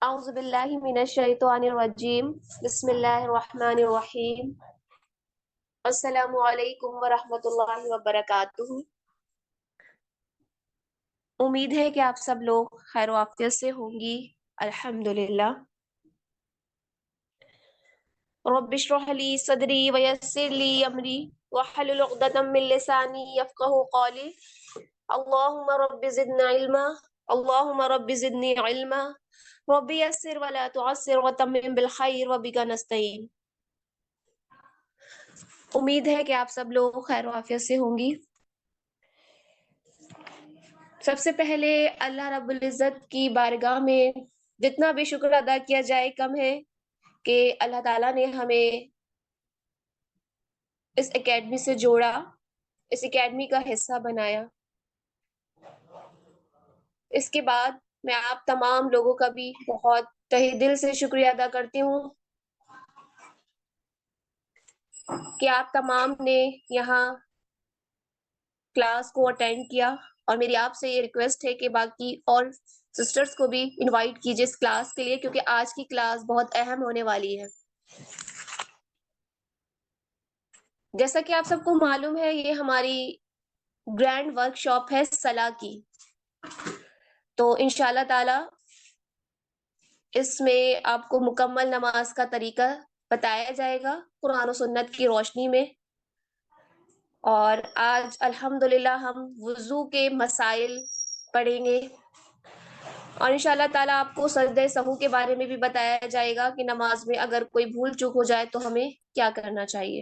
اعوذ باللہ من الشیطان الرجیم بسم اللہ الرحمن الرحیم السلام علیکم ورحمۃ اللہ وبرکاتہ۔ امید ہے کہ آپ سب لوگ خیر و عافیت سے ہوں گی، الحمدللہ۔ رب اشرح لی صدری ویسر لی امری واحلل عقدۃ من لسانی یفقہوا قولی۔ اللہم رب زدنا علما، اللہم رب زدنی علما، رب یسر ولا تعسر وتمم بالخیر وبک نستعین۔ امید ہے کہ آپ سب لوگ خیر و عافیت سے ہوں گی۔ سب سے پہلے اللہ رب العزت کی بارگاہ میں جتنا بھی شکر ادا کیا جائے کم ہے کہ اللہ تعالیٰ نے ہمیں اس اکیڈمی سے جوڑا، اس اکیڈمی کا حصہ بنایا۔ اس کے بعد میں آپ تمام لوگوں کا بھی بہت تہہ دل سے شکریہ ادا کرتی ہوں کہ آپ تمام نے یہاں کلاس کو اٹینڈ کیا، اور میری آپ سے یہ ریکویسٹ ہے کہ باقی اور سسٹرز کو بھی انوائٹ کیجیے اس کلاس کے لیے، کیونکہ آج کی کلاس بہت اہم ہونے والی ہے۔ جیسا کہ آپ سب کو معلوم ہے، یہ ہماری گرینڈ ورک شاپ ہے صلاح کی، تو انشاءاللہ تعالی اس میں آپ کو مکمل نماز کا طریقہ بتایا جائے گا قرآن و سنت کی روشنی میں، اور آج الحمدللہ ہم وضو کے مسائل پڑھیں گے، اور انشاءاللہ تعالیٰ آپ کو سجدہ سہو کے بارے میں بھی بتایا جائے گا کہ نماز میں اگر کوئی بھول چوک ہو جائے تو ہمیں کیا کرنا چاہیے۔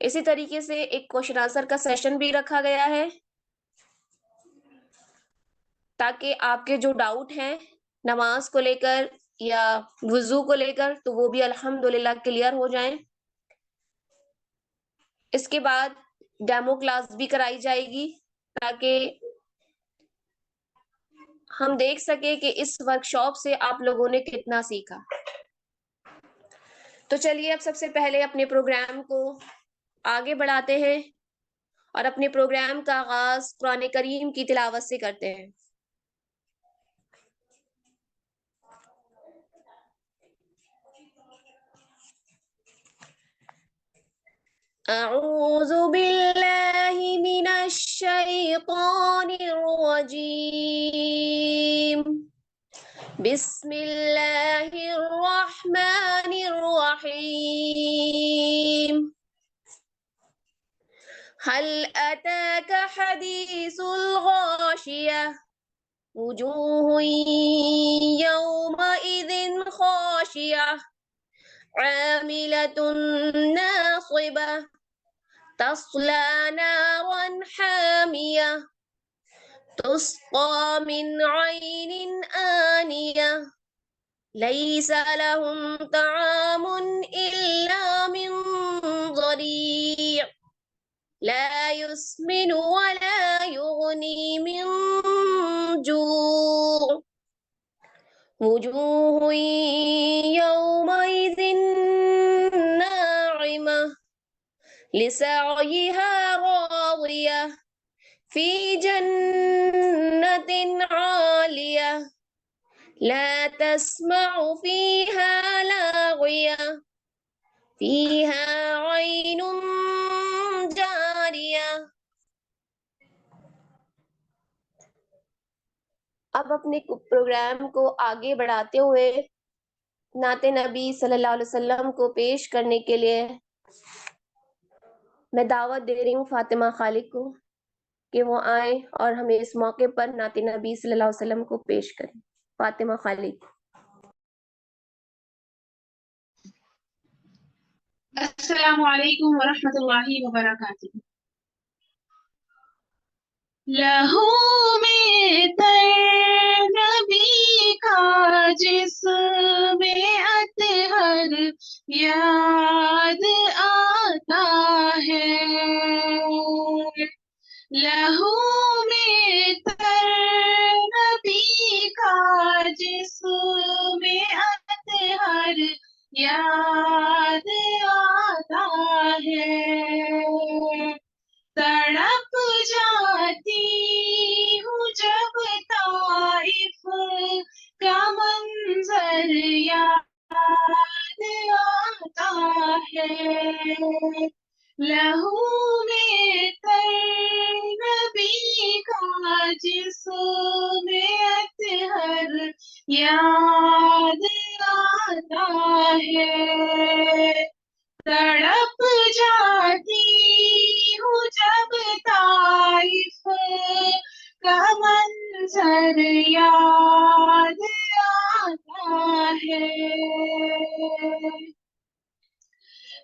اسی طریقے سے ایک کوشچن آنسر کا سیشن بھی رکھا گیا ہے تاکہ آپ کے جو ڈاؤٹ ہیں نماز کو لے کر یا وضو کو لے کر تو وہ بھی الحمدللہ کلیئر ہو جائیں۔ اس کے بعد ڈیمو کلاس بھی کرائی جائے گی تاکہ ہم دیکھ سکیں کہ اس ورک شاپ سے آپ لوگوں نے کتنا سیکھا۔ تو چلیے اب سب سے پہلے اپنے پروگرام کو آگے بڑھاتے ہیں اور اپنے پروگرام کا آغاز قرآن کریم کی تلاوت سے کرتے ہیں۔ اعوذ باللہ من الشیطان الرجیم، بسم اللہ الرحمن الرحیم۔ هل أتاك حديث الغاشية وجوه يومئذ خاشعة عاملة ناصبة تصلى نارا حامية تسقى من عين آنية ليس لهم طعام إلا من ضريع لا يسمن ولا يغني من جوع وجوه يومئذ ناعمة لسعيها راضية في جنة عالية لا تسمع فيها لاغية فيها عين جارية۔ اب اپنے پروگرام کو آگے بڑھاتے ہوئے نعت نبی صلی اللہ علیہ وسلم کو پیش کرنے کے لیے میں دعوت دے رہی ہوں فاطمہ خالق کو کہ وہ آئیں اور ہمیں اس موقع پر نعت نبی صلی اللہ علیہ وسلم کو پیش کریں۔ فاطمہ خالق۔ السلام علیکم ورحمۃ اللہ وبرکاتہ۔ لہو میں تر نبی کا جسم اطہر یاد آتا ہے، لہو میں تر نبی کا جسم اطہر یاد آتا ہے، تڑپ جاتی ہوں جب طائف لہو میں تر نبی کا جسم اطہر یاد آتا ہے، تڑپ جاتی ہوں جب طائف کا منظر یاد آتا ہے۔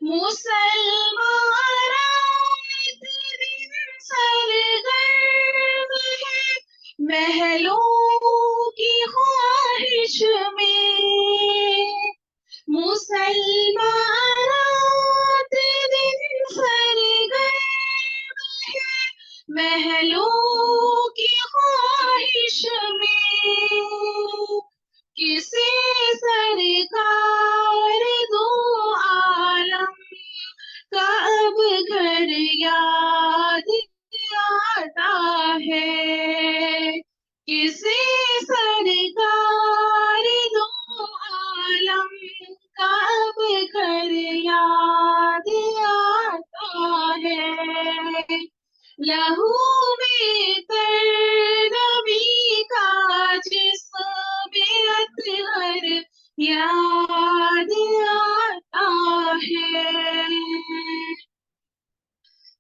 مسلمان رات دن سرگرم ہے محلوں کی خواہش میں، مسلمان رات دن سرگرم ہے محلوں کی خواہش میں، کسی سرکار دو عالم کا اب گھر یاد آتا ہے، کسی سرکار دو عالم کا اب گھر یاد آتا ہے، لہو میں تر نبی کا جسم اطہر یاد آتا ہے۔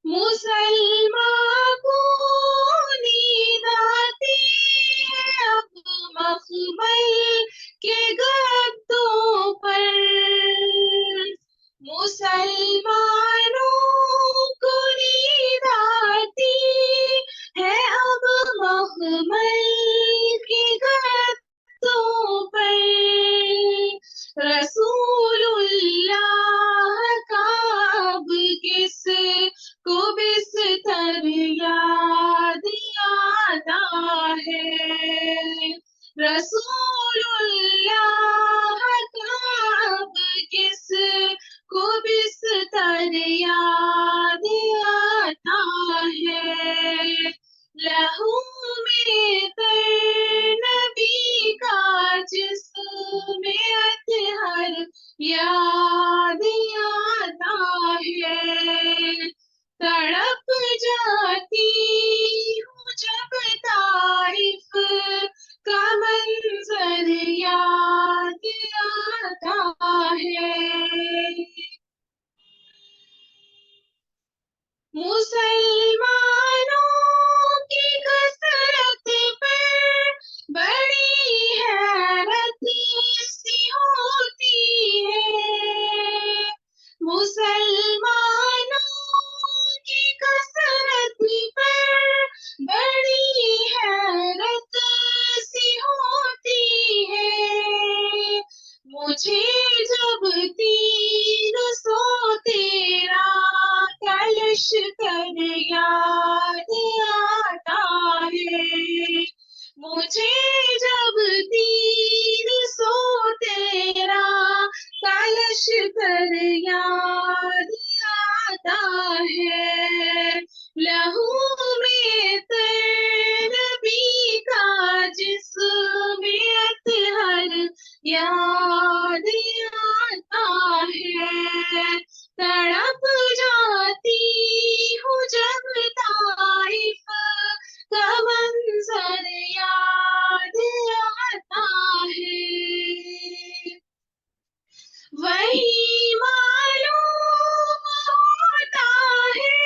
مسلمان کو نیند آتی ہے اب مخمل کے گدوں پر، مسلمانوں کو نیند آتی ہے اب مخمل کے گدوں پر، رسول اللہ کا اب کس کو بستر یاد آتا ہے، رسول اللہ کا اب کس کو بستر یاد آتا ہے، لہو میں تر نبی کا جسم اطہر یاد آتا ہے، تڑپ جاتی ہوں جب طائف کا منظر یاد آتا ہے، مسلمانوں کی کثرت پر بڑی حیرت سی ہوتی ہے، مسلمانوں کی کثرت پر بڑی حیرت سی ہوتی ہے، مجھے جب تیر سو تیرا کلش کر یاد آتا ہے، مجھے جب تیر سو تیرا کلش کر یاد آتا ہے، لہو میں تر نبی کا جسم اطہر یاد آتا ہے، تڑپ جاتی ہوں جب طائف کا منظر یاد آتا ہے، وہی معلوم ہوتا ہے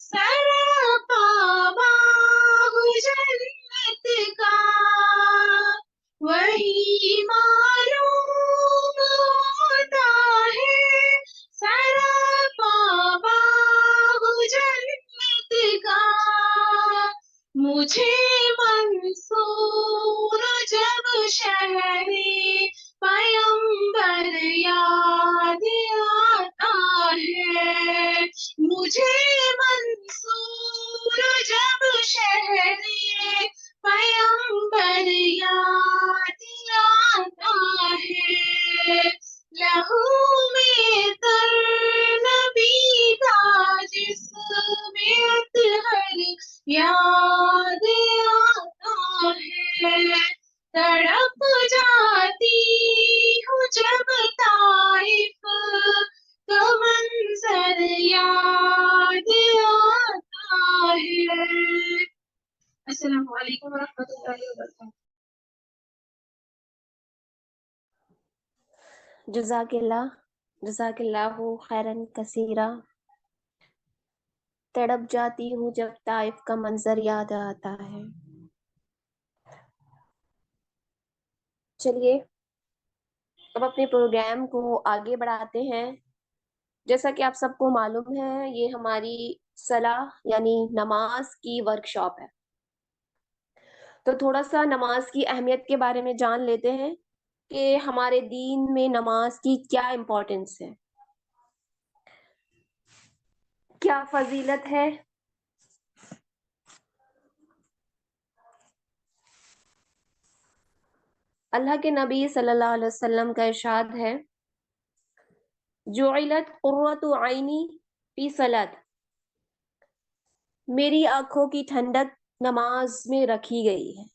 سراپا باغ جنت کا، وہی معلوم ہوتا ہے سراپا باغ جنت کا، مجھے منصور جب شہر پیمبر یاد जज़ाकिल्लाहु खैरन कसीरा। तड़प जाती हूँ जब ताइफ का मंजर याद आता है। चलिए अब अपने प्रोग्राम को आगे बढ़ाते हैं। जैसा कि आप सबको मालूम है, ये हमारी सलाह यानी नमाज की वर्कशॉप है। तो थोड़ा सा नमाज की अहमियत के बारे में जान लेते हैं कि हमारे दीन में नमाज की क्या इम्पोर्टेंस है, क्या फजीलत है। अल्लाह के नबी सल्लल्लाहु अलैहि वसल्लम का इरशाद है, जुइलत कुर्रतु आइनी फी सलात, मेरी आंखों की ठंडक नमाज में रखी गई है।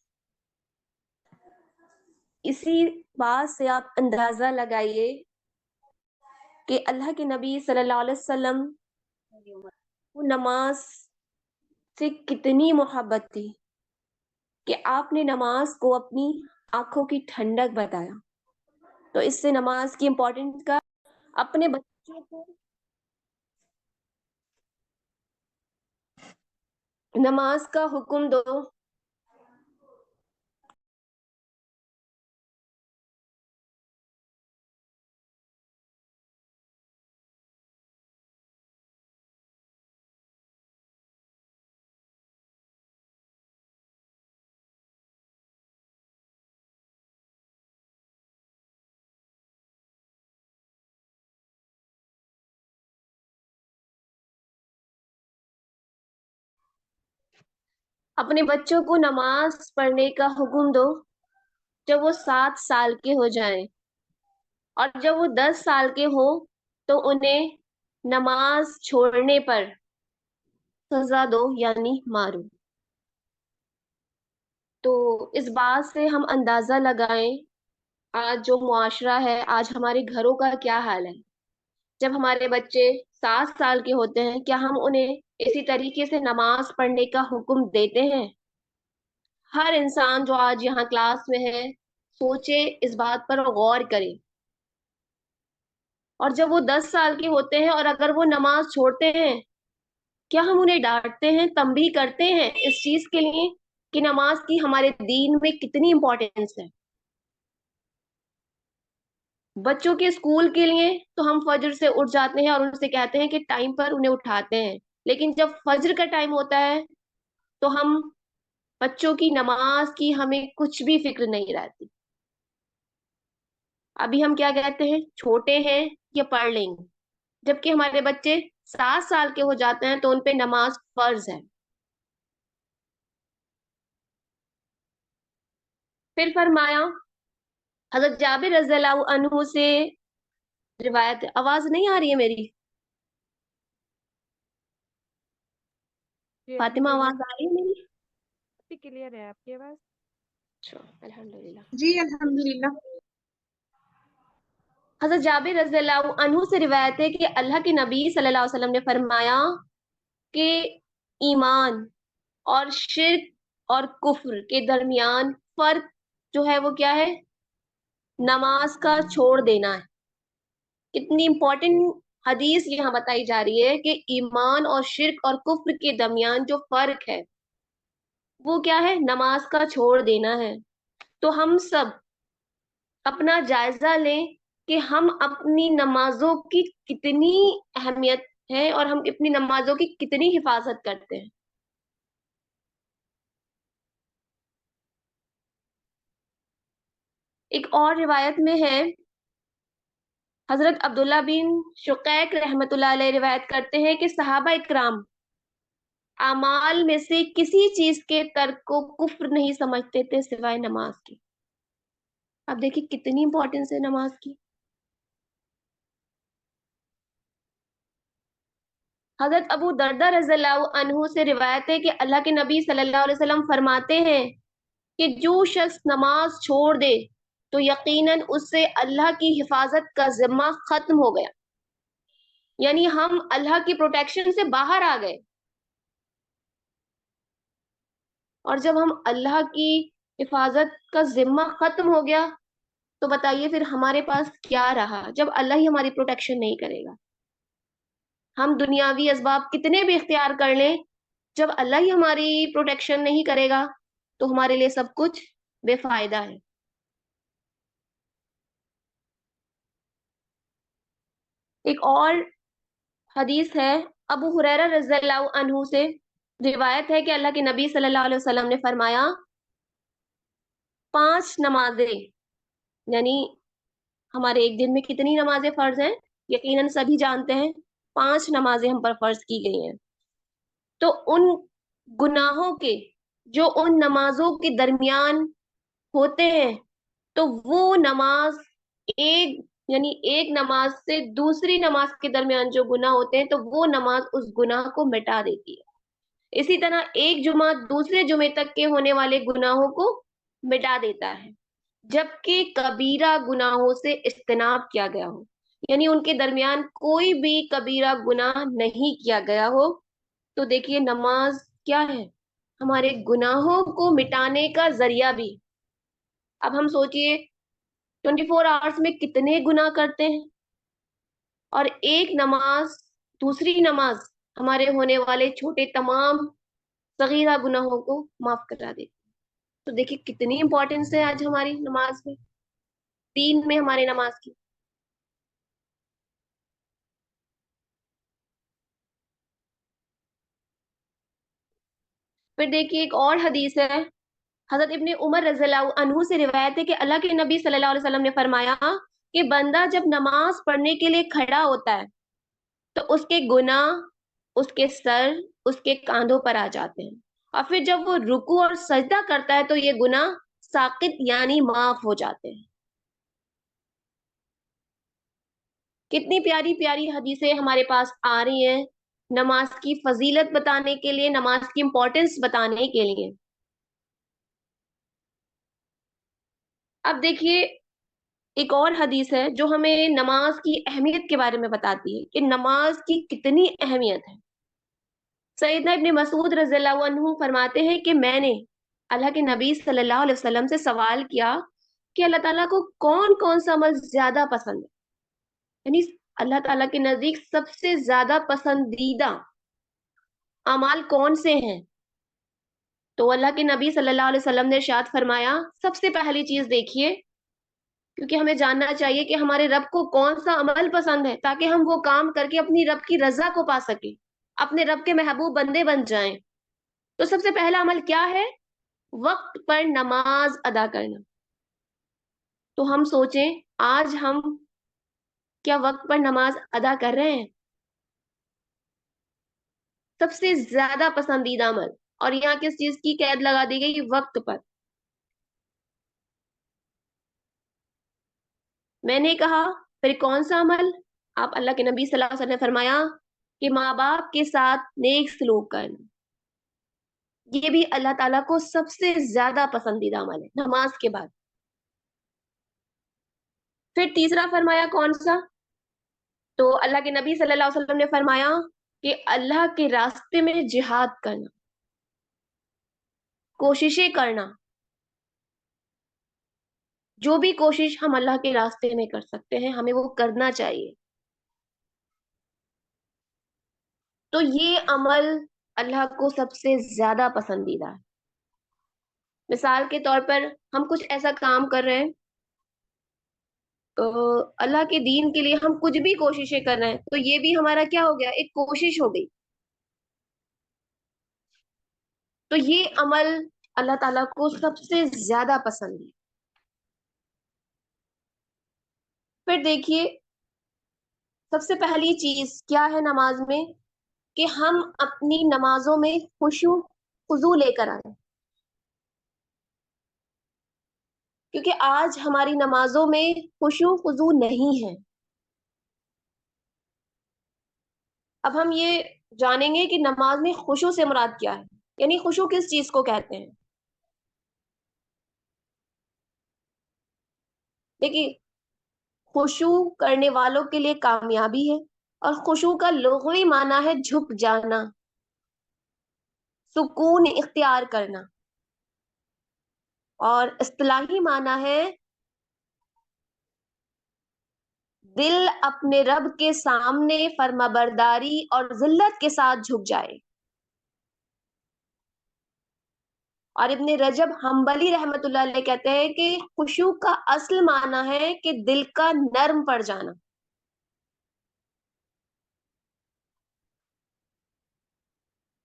इसी बात से आप अंदाजा लगाइए कि अल्लाह के नबी सल्लल्लाहु अलैहि वसल्लम को नमाज से कितनी मोहब्बत थी कि आपने नमाज को अपनी आंखों की ठंडक बताया। तो इससे नमाज की इम्पोर्टेंस का अपने बच्चों को नमाज का हुक्म दो। अपने बच्चों को नमाज पढ़ने का हुक्म दो जब वो 7 साल के हो जाएं, और जब वो 10 साल के हो तो उन्हें नमाज छोड़ने पर सजा दो यानी मारो। तो इस बात से हम अंदाजा लगाएं आज जो मुआशरा है, आज हमारे घरों का क्या हाल है। जब हमारे बच्चे 7 साल के होते हैं, क्या हम उन्हें इसी तरीके से नमाज पढ़ने का हुक्म देते हैं? हर इंसान जो आज यहाँ क्लास में है, सोचे, इस बात पर गौर करे। और जब वो 10 साल के होते हैं और अगर वो नमाज छोड़ते हैं, क्या हम उन्हें डांटते हैं, तंबीह करते हैं इस चीज के लिए कि नमाज की हमारे दीन में कितनी इंपॉर्टेंस है। बच्चों के स्कूल के लिए तो हम फजर से उठ जाते हैं और उनसे कहते हैं कि टाइम पर उन्हें उठाते हैं, लेकिन जब फजर का टाइम होता है तो हम बच्चों की नमाज की हमें कुछ भी फिक्र नहीं रहती। अभी हम क्या कहते हैं, छोटे हैं या पढ़ लेंगे, जबकि हमारे बच्चे 7 साल के हो जाते हैं तो उन पे नमाज फर्ज है। फिर फरमाया, हजरत जाबिर रज़ियल्लाहु अन्हु से रिवायत है। आवाज नहीं आ रही है मेरी? जी फातिमा, अल्हम्दुलिल्लाह, आवाज आ रही है मेरी? क्लियर है आपकी आवाज। अच्छा, अल्हम्दुलिल्लाह। जी अल्हम्दुलिल्लाह। हजरत जाबिर रज़ियल्लाहु अन्हु से रिवायत है कि अल्लाह के नबी सल्लल्लाहु अलैहि वसल्लम ने फरमाया कि ईमान और शिर्क और कुफ्र के दरमियान फर्क जो है वो क्या है? नमाज का छोड़ देना है। कितनी इंपॉर्टेंट हदीस यहाँ बताई जा रही है कि ईमान और शिर्क और कुफ्र के दरमियान जो फर्क है वो क्या है? नमाज का छोड़ देना है। तो हम सब अपना जायजा लें कि हम अपनी नमाजों की कितनी अहमियत है और हम अपनी नमाजों की कितनी हिफाजत करते हैं। एक और रिवायत में है, हजरत अब्दुल्ला बिन शुकैक रहमतुल्लाह अलैह रिवायत करते हैं कि सहाबा इकराम अमाल में से किसी चीज के तर्क को कुफ्र नहीं समझते थे सिवाय नमाज की। अब देखिए कितनी इंपॉर्टेंस है नमाज की। हजरत अबू दरदा रज़ियल्लाहु अन्हु से रिवायत है कि अल्लाह के नबी सल्लल्लाहु अलैहि वसल्लम फरमाते हैं कि जो शख्स नमाज छोड़ दे तो यकीनन उससे अल्लाह की हिफाजत का जिम्मा खत्म हो गया, यानी हम अल्लाह की प्रोटेक्शन से बाहर आ गए। और जब हम अल्लाह की हिफाजत का जिम्मा खत्म हो गया तो تو بتائیے پھر ہمارے پاس کیا رہا جب اللہ ہی ہماری پروٹیکشن نہیں کرے گا؟ ہم دنیاوی اسباب کتنے بھی اختیار کر لیں، جب اللہ ہی ہماری پروٹیکشن نہیں کرے گا تو ہمارے لیے سب کچھ بے فائدہ ہے۔ ایک اور حدیث ہے ابو ہریرہ رضی اللہ عنہ سے روایت ہے کہ اللہ کے نبی صلی اللہ علیہ وسلم نے فرمایا 5 نمازیں، یعنی ہمارے ایک دن میں کتنی نمازیں فرض ہیں یقیناً سبھی جانتے ہیں، 5 نمازیں ہم پر فرض کی گئی ہیں۔ تو ان گناہوں کے جو ان نمازوں کے درمیان ہوتے ہیں، تو وہ نماز ایک یعنی ایک نماز سے دوسری نماز کے درمیان جو گناہ ہوتے ہیں تو وہ نماز اس گناہ کو مٹا دیتی ہے۔ اسی طرح ایک جمعہ دوسرے جمعے تک کے ہونے والے گناہوں کو مٹا دیتا ہے، جبکہ کبیرہ گناہوں سے اجتناب کیا گیا ہو، یعنی ان کے درمیان کوئی بھی کبیرہ گناہ نہیں کیا گیا ہو، تو دیکھیے نماز کیا ہے؟ ہمارے گناہوں کو مٹانے کا ذریعہ بھی۔ اب ہم سوچئے 24 آورس میں کتنے گناہ کرتے ہیں، اور ایک نماز دوسری نماز ہمارے ہونے والے چھوٹے تمام صغیرہ گناہوں کو معاف کرا دیتی ہے۔ تو دیکھیے کتنی امپورٹنس ہے آج ہماری نماز میں، دین میں ہمارے نماز کی۔ پھر دیکھیے ایک اور حدیث ہے حضرت ابن عمر رضی اللہ عنہ سے روایت ہے کہ اللہ کے نبی صلی اللہ علیہ وسلم نے فرمایا کہ بندہ جب نماز پڑھنے کے لیے کھڑا ہوتا ہے تو اس کے گناہ اس کے سر اس کے کاندھوں پر آ جاتے ہیں، اور پھر جب وہ رکوع اور سجدہ کرتا ہے تو یہ گناہ ساقط یعنی معاف ہو جاتے ہیں۔ کتنی پیاری پیاری حدیثیں ہمارے پاس آ رہی ہیں نماز کی فضیلت بتانے کے لیے، نماز کی امپورٹنس بتانے کے لیے۔ اب دیکھیے ایک اور حدیث ہے جو ہمیں نماز کی اہمیت کے بارے میں بتاتی ہے کہ نماز کی کتنی اہمیت ہے۔ سیدنا ابن مسعود رضی اللہ عنہ فرماتے ہیں کہ میں نے اللہ کے نبی صلی اللہ علیہ وسلم سے سوال کیا کہ اللہ تعالیٰ کو کون کون سا عمل زیادہ پسند ہے، یعنی اللہ تعالیٰ کے نزدیک سب سے زیادہ پسندیدہ اعمال کون سے ہیں؟ تو اللہ کے نبی صلی اللہ علیہ وسلم نے ارشاد فرمایا سب سے پہلی چیز دیکھیے، کیونکہ ہمیں جاننا چاہیے کہ ہمارے رب کو کون سا عمل پسند ہے تاکہ ہم وہ کام کر کے اپنی رب کی رضا کو پا سکیں، اپنے رب کے محبوب بندے بن جائیں۔ تو سب سے پہلا عمل کیا ہے؟ وقت پر نماز ادا کرنا۔ تو ہم سوچیں آج ہم کیا وقت پر نماز ادا کر رہے ہیں؟ سب سے زیادہ پسندیدہ عمل، اور یہاں کس چیز کی قید لگا دی گئی؟ وقت پر۔ میں نے کہا پھر کون سا عمل؟ آپ اللہ کے نبی صلی اللہ علیہ وسلم نے فرمایا کہ ماں باپ کے ساتھ نیک سلوک کرنا، یہ بھی اللہ تعالیٰ کو سب سے زیادہ پسندیدہ عمل ہے نماز کے بعد۔ پھر تیسرا فرمایا کون سا؟ تو اللہ کے نبی صلی اللہ علیہ وسلم نے فرمایا کہ اللہ کے راستے میں جہاد کرنا، کوششیں کرنا، جو بھی کوشش ہم اللہ کے راستے میں کر سکتے ہیں ہمیں وہ کرنا چاہیے۔ تو یہ عمل اللہ کو سب سے زیادہ پسندیدہ ہے۔ مثال کے طور پر ہم کچھ ایسا کام کر رہے ہیں، اللہ کے دین کے لیے ہم کچھ بھی کوششیں کر رہے ہیں، تو یہ بھی ہمارا کیا ہو گیا؟ ایک کوشش ہو گئی۔ تو یہ عمل اللہ تعالیٰ کو سب سے زیادہ پسند ہے۔ پھر دیکھیے سب سے پہلی چیز کیا ہے نماز میں؟ کہ ہم اپنی نمازوں میں خشوع خضوع لے کر آئیں، کیونکہ آج ہماری نمازوں میں خشوع خضوع نہیں ہے۔ اب ہم یہ جانیں گے کہ نماز میں خشوع سے مراد کیا ہے، یعنی خشوع کس چیز کو کہتے ہیں۔ دیکھیے خشوع کرنے والوں کے لیے کامیابی ہے، اور خشوع کا لغوی معنی ہے جھک جانا، سکون اختیار کرنا، اور اصطلاحی معنی ہے دل اپنے رب کے سامنے فرمانبرداری اور ذلت کے ساتھ جھک جائے. اور ابن رجب حنبلی رحمت اللہ علیہ کہتے ہیں کہ خشوع کا اصل معنی ہے کہ دل کا نرم پڑ جانا.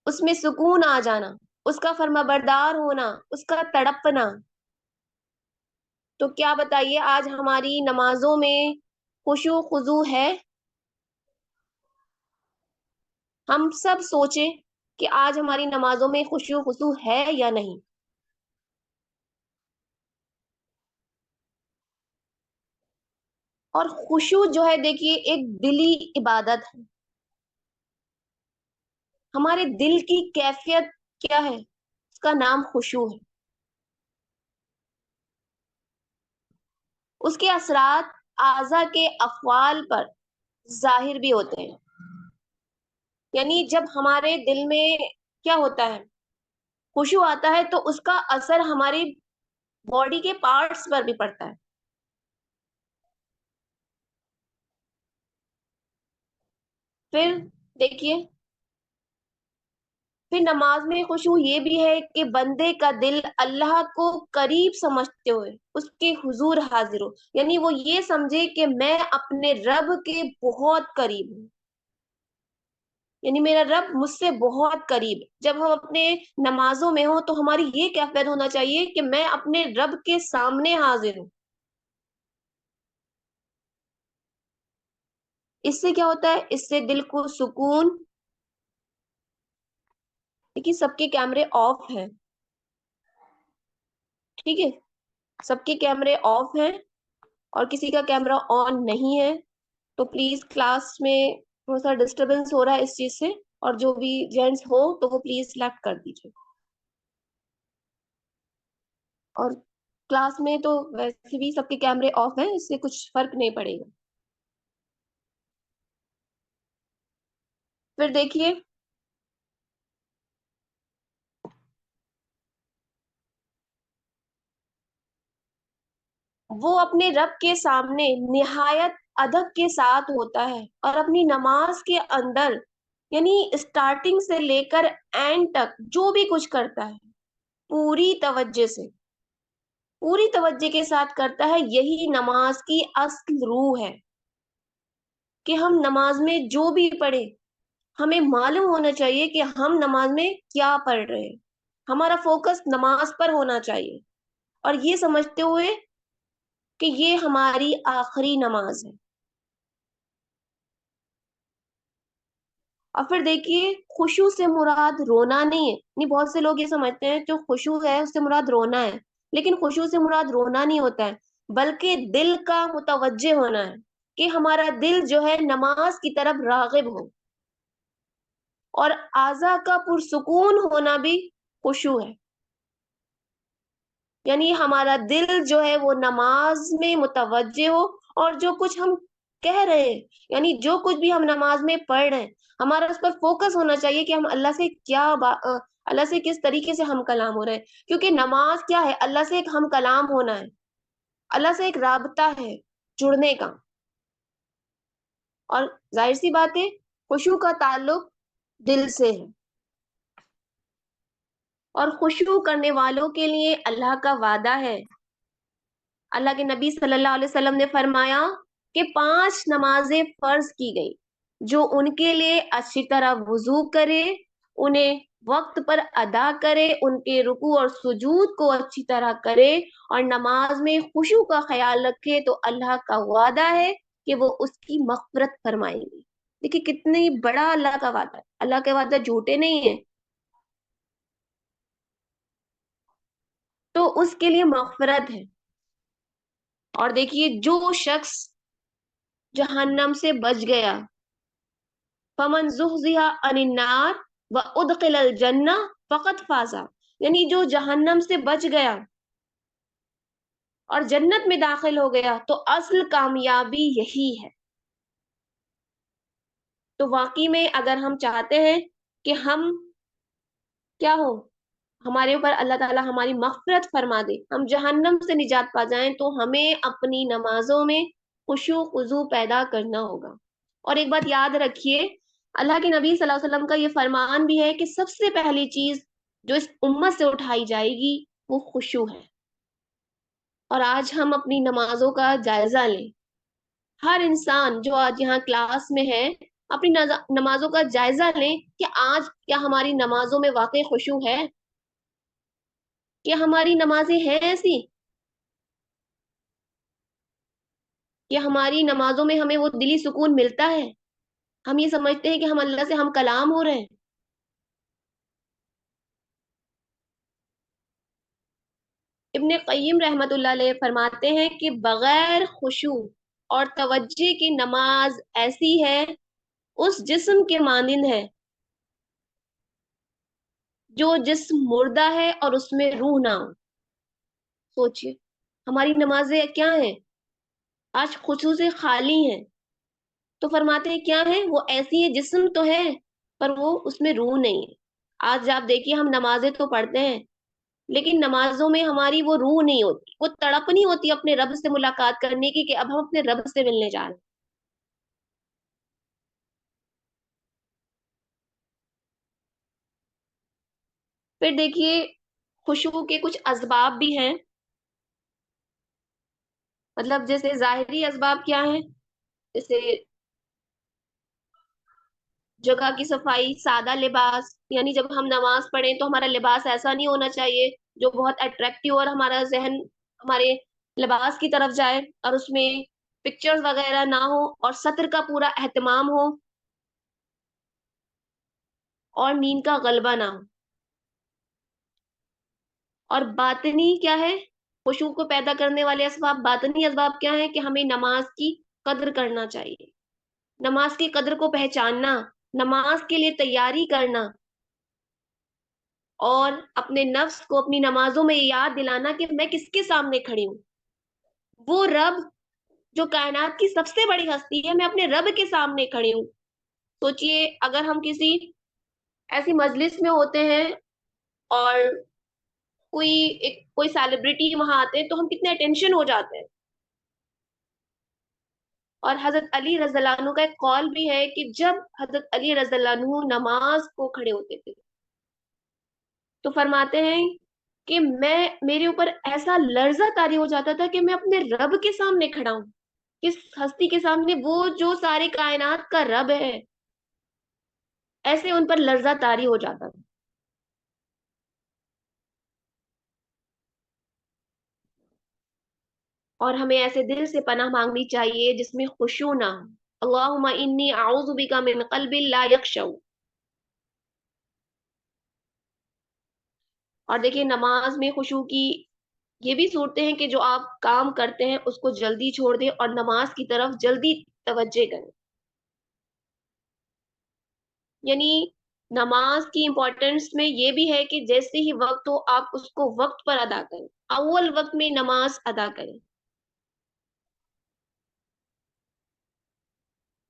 اس میں سکون آ جانا، اس کا فرمانبردار ہونا، اس کا تڑپنا. تو کیا بتائیے آج ہماری نمازوں میں خشوع خضوع ہے؟ ہم سب سوچیں کہ آج ہماری نمازوں میں خشوع خضوع ہے یا نہیں. اور خشوع جو ہے دیکھیے ایک دلی عبادت ہے. ہمارے دل کی کیفیت کیا ہے؟ اس کا نام خشوع ہے. اس کے اثرات اعضاء کے افعال پر ظاہر بھی ہوتے ہیں. یعنی جب ہمارے دل میں کیا ہوتا ہے، خشوع آتا ہے، تو اس کا اثر ہماری باڈی کے پارٹس پر بھی پڑتا ہے. پھر دیکھیے، پھر نماز میں خشوع یہ بھی ہے کہ بندے کا دل اللہ کو قریب سمجھتے ہوئے اس کے حضور حاضر ہو. یعنی وہ یہ سمجھے کہ میں اپنے رب کے بہت قریب ہوں، یعنی میرا رب مجھ سے بہت قریب ہے. جب ہم اپنے نمازوں میں ہوں تو ہماری یہ کیفیت ہونا چاہیے کہ میں اپنے رب کے سامنے حاضر ہوں. اس سے کیا ہوتا ہے؟ اس سے دل کو سکون. دیکھیے سب کے کیمرے آف ہیں، ٹھیک ہے، سب کے کیمرے آف ہیں اور کسی کا کیمرہ آن نہیں ہے. تو پلیز کلاس میں تھوڑا سا ڈسٹربنس ہو رہا ہے اس چیز سے، اور جو بھی جینٹس ہو تو وہ پلیز لیفٹ کر دیجیے. اور کلاس میں تو ویسے بھی سب کے کیمرے آف ہیں، اس سے کچھ فرق نہیں پڑے گا. پھر دیکھیے وہ اپنے رب کے سامنے نہایت ادب کے ساتھ ہوتا ہے اور اپنی نماز کے اندر، یعنی اسٹارٹنگ سے لے کر اینڈ تک جو بھی کچھ کرتا ہے پوری توجہ سے، پوری توجہ کے ساتھ کرتا ہے. یہی نماز کی اصل روح ہے کہ ہم نماز میں جو بھی پڑھیں ہمیں معلوم ہونا چاہیے کہ ہم نماز میں کیا پڑھ رہے ہیں. ہمارا فوکس نماز پر ہونا چاہیے اور یہ سمجھتے ہوئے کہ یہ ہماری آخری نماز ہے. اور پھر دیکھیے خشوع سے مراد رونا نہیں ہے. نہیں، بہت سے لوگ یہ سمجھتے ہیں جو خشوع ہے اس سے مراد رونا ہے، لیکن خشوع سے مراد رونا نہیں ہوتا ہے، بلکہ دل کا متوجہ ہونا ہے کہ ہمارا دل جو ہے نماز کی طرف راغب ہو. اور اعضاء کا پرسکون ہونا بھی خشوع ہے. یعنی ہمارا دل جو ہے وہ نماز میں متوجہ ہو، اور جو کچھ ہم کہہ رہے ہیں، یعنی جو کچھ بھی ہم نماز میں پڑھ رہے ہیں، ہمارا اس پر فوکس ہونا چاہیے کہ ہم اللہ سے اللہ سے کس طریقے سے ہم کلام ہو رہے ہیں. کیونکہ نماز کیا ہے؟ اللہ سے ایک ہم کلام ہونا ہے، اللہ سے ایک رابطہ ہے جڑنے کا. اور ظاہر سی بات ہے خشوع کا تعلق دل سے ہے. اور خشوع کرنے والوں کے لیے اللہ کا وعدہ ہے. اللہ کے نبی صلی اللہ علیہ وسلم نے فرمایا کہ 5 نمازیں فرض کی گئی، جو ان کے لیے اچھی طرح وضو کرے، انہیں وقت پر ادا کرے، ان کے رکوع اور سجود کو اچھی طرح کرے اور نماز میں خشوع کا خیال رکھے، تو اللہ کا وعدہ ہے کہ وہ اس کی مغفرت فرمائیں گے. دیکھیے کتنی بڑا اللہ کا وعدہ ہے. اللہ کے وعدہ جھوٹے نہیں ہیں. تو اس کے لیے مغفرت ہے. اور دیکھیے جو شخص جہنم سے بچ گیا، فمن زحزح عن النار وادخل الجنہ فقد فاز، یعنی جو جہنم سے بچ گیا اور جنت میں داخل ہو گیا تو اصل کامیابی یہی ہے. تو واقعی میں اگر ہم چاہتے ہیں کہ ہم کیا ہو، ہمارے اوپر اللہ تعالیٰ ہماری مغفرت فرما دے، ہم جہنم سے نجات پا جائیں، تو ہمیں اپنی نمازوں میں खुशू खुजू पैदा करना होगा। और एक बात याद रखिए, अल्लाह के नबी सल्लल्लाहु अलैहि वसल्लम का ये फरमान भी है कि सबसे पहली चीज जो इस उम्मत से उठाई जाएगी वो खुशू है। और आज हम अपनी नमाजों का जायजा लें। हर इंसान जो आज यहाँ क्लास में है, अपनी नमाजों का जायजा लें कि आज क्या हमारी नमाजों में वाकई खुशू है, क्या हमारी नमाजें हैं ऐसी कि हमारी नमाजों में हमें वो दिली सुकून मिलता है, हम ये समझते हैं कि हम अल्लाह से हम कलाम हो रहे हैं। इब्ने क़य्यिम रहमतुल्लाह अलैह फरमाते हैं कि बगैर खुशू और तवज्जे की नमाज ऐसी है, उस जिस्म के मानिंद है जो जिस्म मुर्दा है और उसमें रूह ना हो। सोचिए, हमारी नमाजें क्या हैं, आज खुशू से खाली हैं। तो फरमाते हैं क्या है, वो ऐसी है जिस्म तो है पर वो उसमें रूह नहीं है। आज आप देखिए, हम नमाजें तो पढ़ते हैं लेकिन नमाजों में हमारी वो रूह नहीं होती, वो तड़प नहीं होती अपने रब से मुलाकात करने की कि अब हम अपने रब से मिलने जा रहे हैं। फिर देखिए, खुशबू के कुछ असबाब भी हैं। मतलब जैसे जाहिरी असबाब क्या है, जैसे जगह की सफाई, सादा लिबास, यानी जब हम नमाज पढ़ें तो हमारा लिबास ऐसा नहीं होना चाहिए जो बहुत अट्रैक्टिव और हमारा जहन हमारे लिबास की तरफ जाए और उसमें पिक्चर्स वगैरह ना हो, और सत्र का पूरा एहतमाम हो और नींद का गलबा ना हो। और बातनी क्या है, खुशू को पैदा करने वाले असबाब, बातनी असबाब क्या है कि हमें नमाज की कद्र करना चाहिए, नमाज की कद्र को पहचानना, नमाज के लिए तैयारी करना और अपने नफ्स को अपनी नमाजों में याद दिलाना कि मैं किसके सामने खड़ी हूँ। वो रब जो कायनात की सबसे बड़ी हस्ती है, मैं अपने रब के सामने खड़ी हूँ। सोचिए, अगर हम किसी ऐसी मजलिस में होते हैं और कोई सेलिब्रिटी वहां आते हैं तो हम कितने अटेंशन हो जाते हैं। और हजरत अली रज़ियल्लाहु अन्हु का एक कौल भी है कि जब हजरत अली रज़ियल्लाहु अन्हु नमाज को खड़े होते थे तो फरमाते हैं कि मैं मेरे ऊपर ऐसा लर्जा तारी हो जाता था कि मैं अपने रब के सामने खड़ा हूँ, किस हस्ती के सामने, वो जो सारे कायनात का रब है, ऐसे उन पर लर्जा तारी हो जाता था। और हमें ऐसे दिल से पनाह मांगनी चाहिए जिसमें खुशू ना हो। अल्लाहुम्मा इन्नी अऊज़ु बिका मिन क़ल्बिन ला यख़शऊ। और देखिए, नमाज में खुशू की ये भी सूरतें हैं कि जो आप काम करते हैं उसको जल्दी छोड़ दें और नमाज की तरफ जल्दी तवज्जो करें। यानी नमाज की इम्पोर्टेंस में ये भी है कि जैसे ही वक्त हो आप उसको वक्त पर अदा करें, अव्वल वक्त में नमाज अदा करें।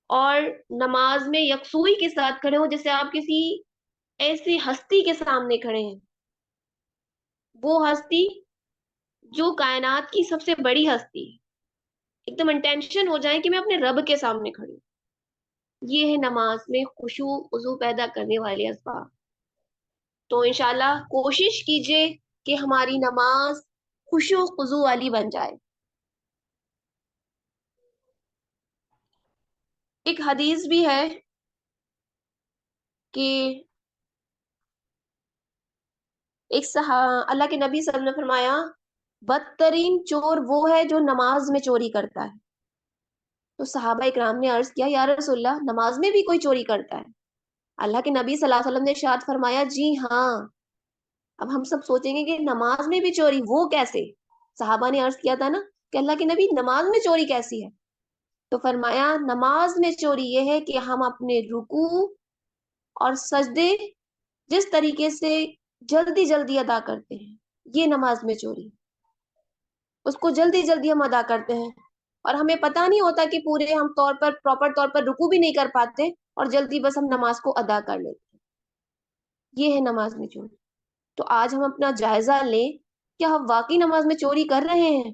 और नमाज में यकसुई के साथ खड़े हो, जैसे आप किसी ऐसी हस्ती के सामने खड़े हैं, वो हस्ती जो कायनात की सबसे बड़ी हस्ती है, एकदम इंटेंशन हो जाए कि मैं अपने रब के सामने खड़ी हूँ। ये है नमाज में खुशू वज़ू पैदा करने वाले असबाब। तो इंशाल्लाह कोशिश कीजिए कि हमारी नमाज खुशू खुजू वाली बन जाए। एक हदीस भी है कि अल्लाह के नबी सल्लल्लाहु अलैहि वसल्लम ने फरमाया, बदतरीन चोर वो है जो नमाज में चोरी करता है। तो सहाबा इकराम ने अर्ज किया, या रसूलल्लाह, नमाज में भी कोई चोरी करता है? अल्लाह के नबी सल्लल्लाहु अलैहि वसल्लम ने इरशाद फरमाया, जी हाँ। अब हम सब सोचेंगे कि नमाज में भी चोरी, वो कैसे? सहाबा ने अर्ज किया था ना कि अल्लाह के नबी, नमाज में चोरी कैसी है? तो फरमाया, नमाज में चोरी ये है कि हम अपने रुकू और सजदे जिस तरीके से जल्दी जल्दी अदा करते हैं, ये नमाज में चोरी, उसको जल्दी जल्दी हम अदा करते हैं और हमें पता नहीं होता कि पूरे हम तौर पर प्रॉपर तौर पर रुकू भी नहीं कर पाते और जल्दी बस हम नमाज को अदा कर लेते हैं। ये है नमाज में चोरी। तो आज हम अपना जायजा लें, क्या हम वाकई नमाज में चोरी कर रहे हैं?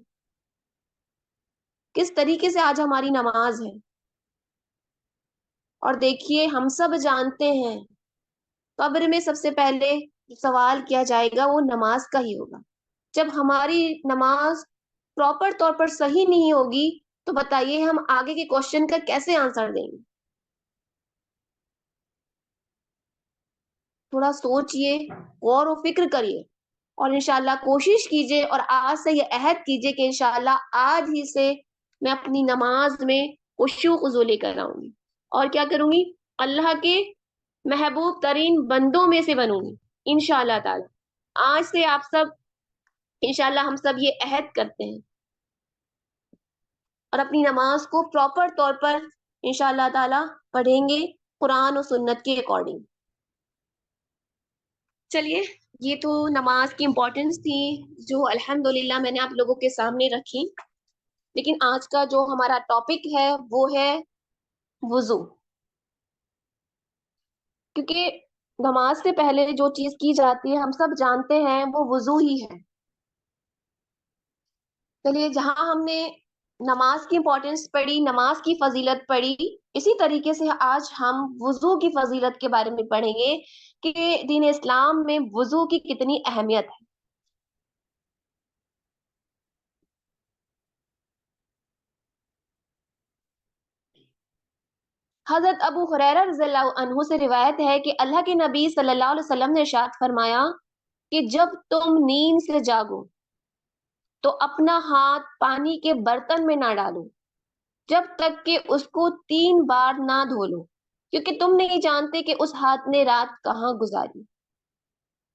کس طریقے سے آج ہماری نماز ہے. اور دیکھیے ہم سب جانتے ہیں قبر میں سب سے پہلے سوال کیا جائے گا وہ نماز کا ہی ہوگا. جب ہماری نماز پراپر طور پر صحیح نہیں ہوگی تو بتائیے ہم آگے کے کوشچن کا کیسے آنسر دیں گے؟ تھوڑا سوچئے، غور و فکر کریے اور انشاءاللہ کوشش کیجئے اور آج سے یہ عہد کیجئے کہ انشاءاللہ آج ہی سے میں اپنی نماز میں خشوع و خضوع لے کر آؤں گی. اور کیا کروں گی؟ اللہ کے محبوب ترین بندوں میں سے بنوں گی انشاءاللہ تعالی. آج سے آپ سب انشاءاللہ ہم سب یہ عہد کرتے ہیں اور اپنی نماز کو پراپر طور پر انشاءاللہ تعالی پڑھیں گے قرآن و سنت کے اکارڈنگ. چلیے یہ تو نماز کی امپورٹنس تھی جو الحمدللہ میں نے آپ لوگوں کے سامنے رکھی. لیکن آج کا جو ہمارا ٹاپک ہے وہ ہے وضو. کیونکہ نماز سے پہلے جو چیز کی جاتی ہے ہم سب جانتے ہیں وہ وضو ہی ہے. چلیے جہاں ہم نے نماز کی امپورٹنس پڑھی، نماز کی فضیلت پڑھی، اسی طریقے سے آج ہم وضو کی فضیلت کے بارے میں پڑھیں گے کہ دین اسلام میں وضو کی کتنی اہمیت ہے. حضرت ابو ہریرہ رضی اللہ عنہ سے روایت ہے کہ اللہ کے نبی صلی اللہ علیہ وسلم نے ارشاد فرمایا کہ جب تم نیند سے جاگو تو اپنا ہاتھ پانی کے برتن میں نہ ڈالو جب تک کہ اس کو 3 بار نہ دھو لو، کیونکہ تم نہیں جانتے کہ اس ہاتھ نے رات کہاں گزاری.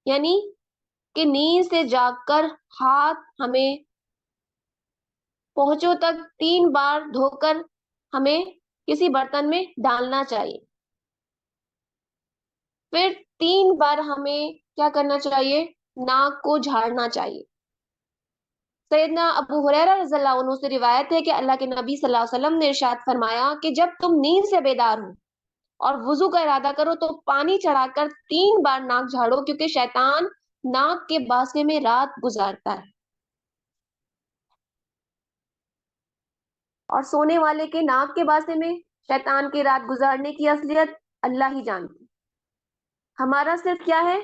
یعنی کہ نیند سے جاگ کر ہاتھ ہمیں پہنچو تک 3 بار دھو کر ہمیں کسی برتن میں ڈالنا چاہیے. پھر 3 بار ہمیں کیا کرنا چاہیے؟ ناک کو جھاڑنا چاہیے. سیدنا ابو ہریرہ رضی اللہ عنہ سے روایت ہے کہ اللہ کے نبی صلی اللہ علیہ وسلم نے ارشاد فرمایا کہ جب تم نیند سے بیدار ہو اور وضو کا ارادہ کرو تو پانی چڑھا کر 3 بار ناک جھاڑو، کیونکہ شیطان ناک کے باسے میں رات گزارتا ہے اور سونے والے کے ناک کے باسے میں شیطان کی رات گزارنے کی اصلیت اللہ ہی جانتی. ہمارا صرف کیا ہے؟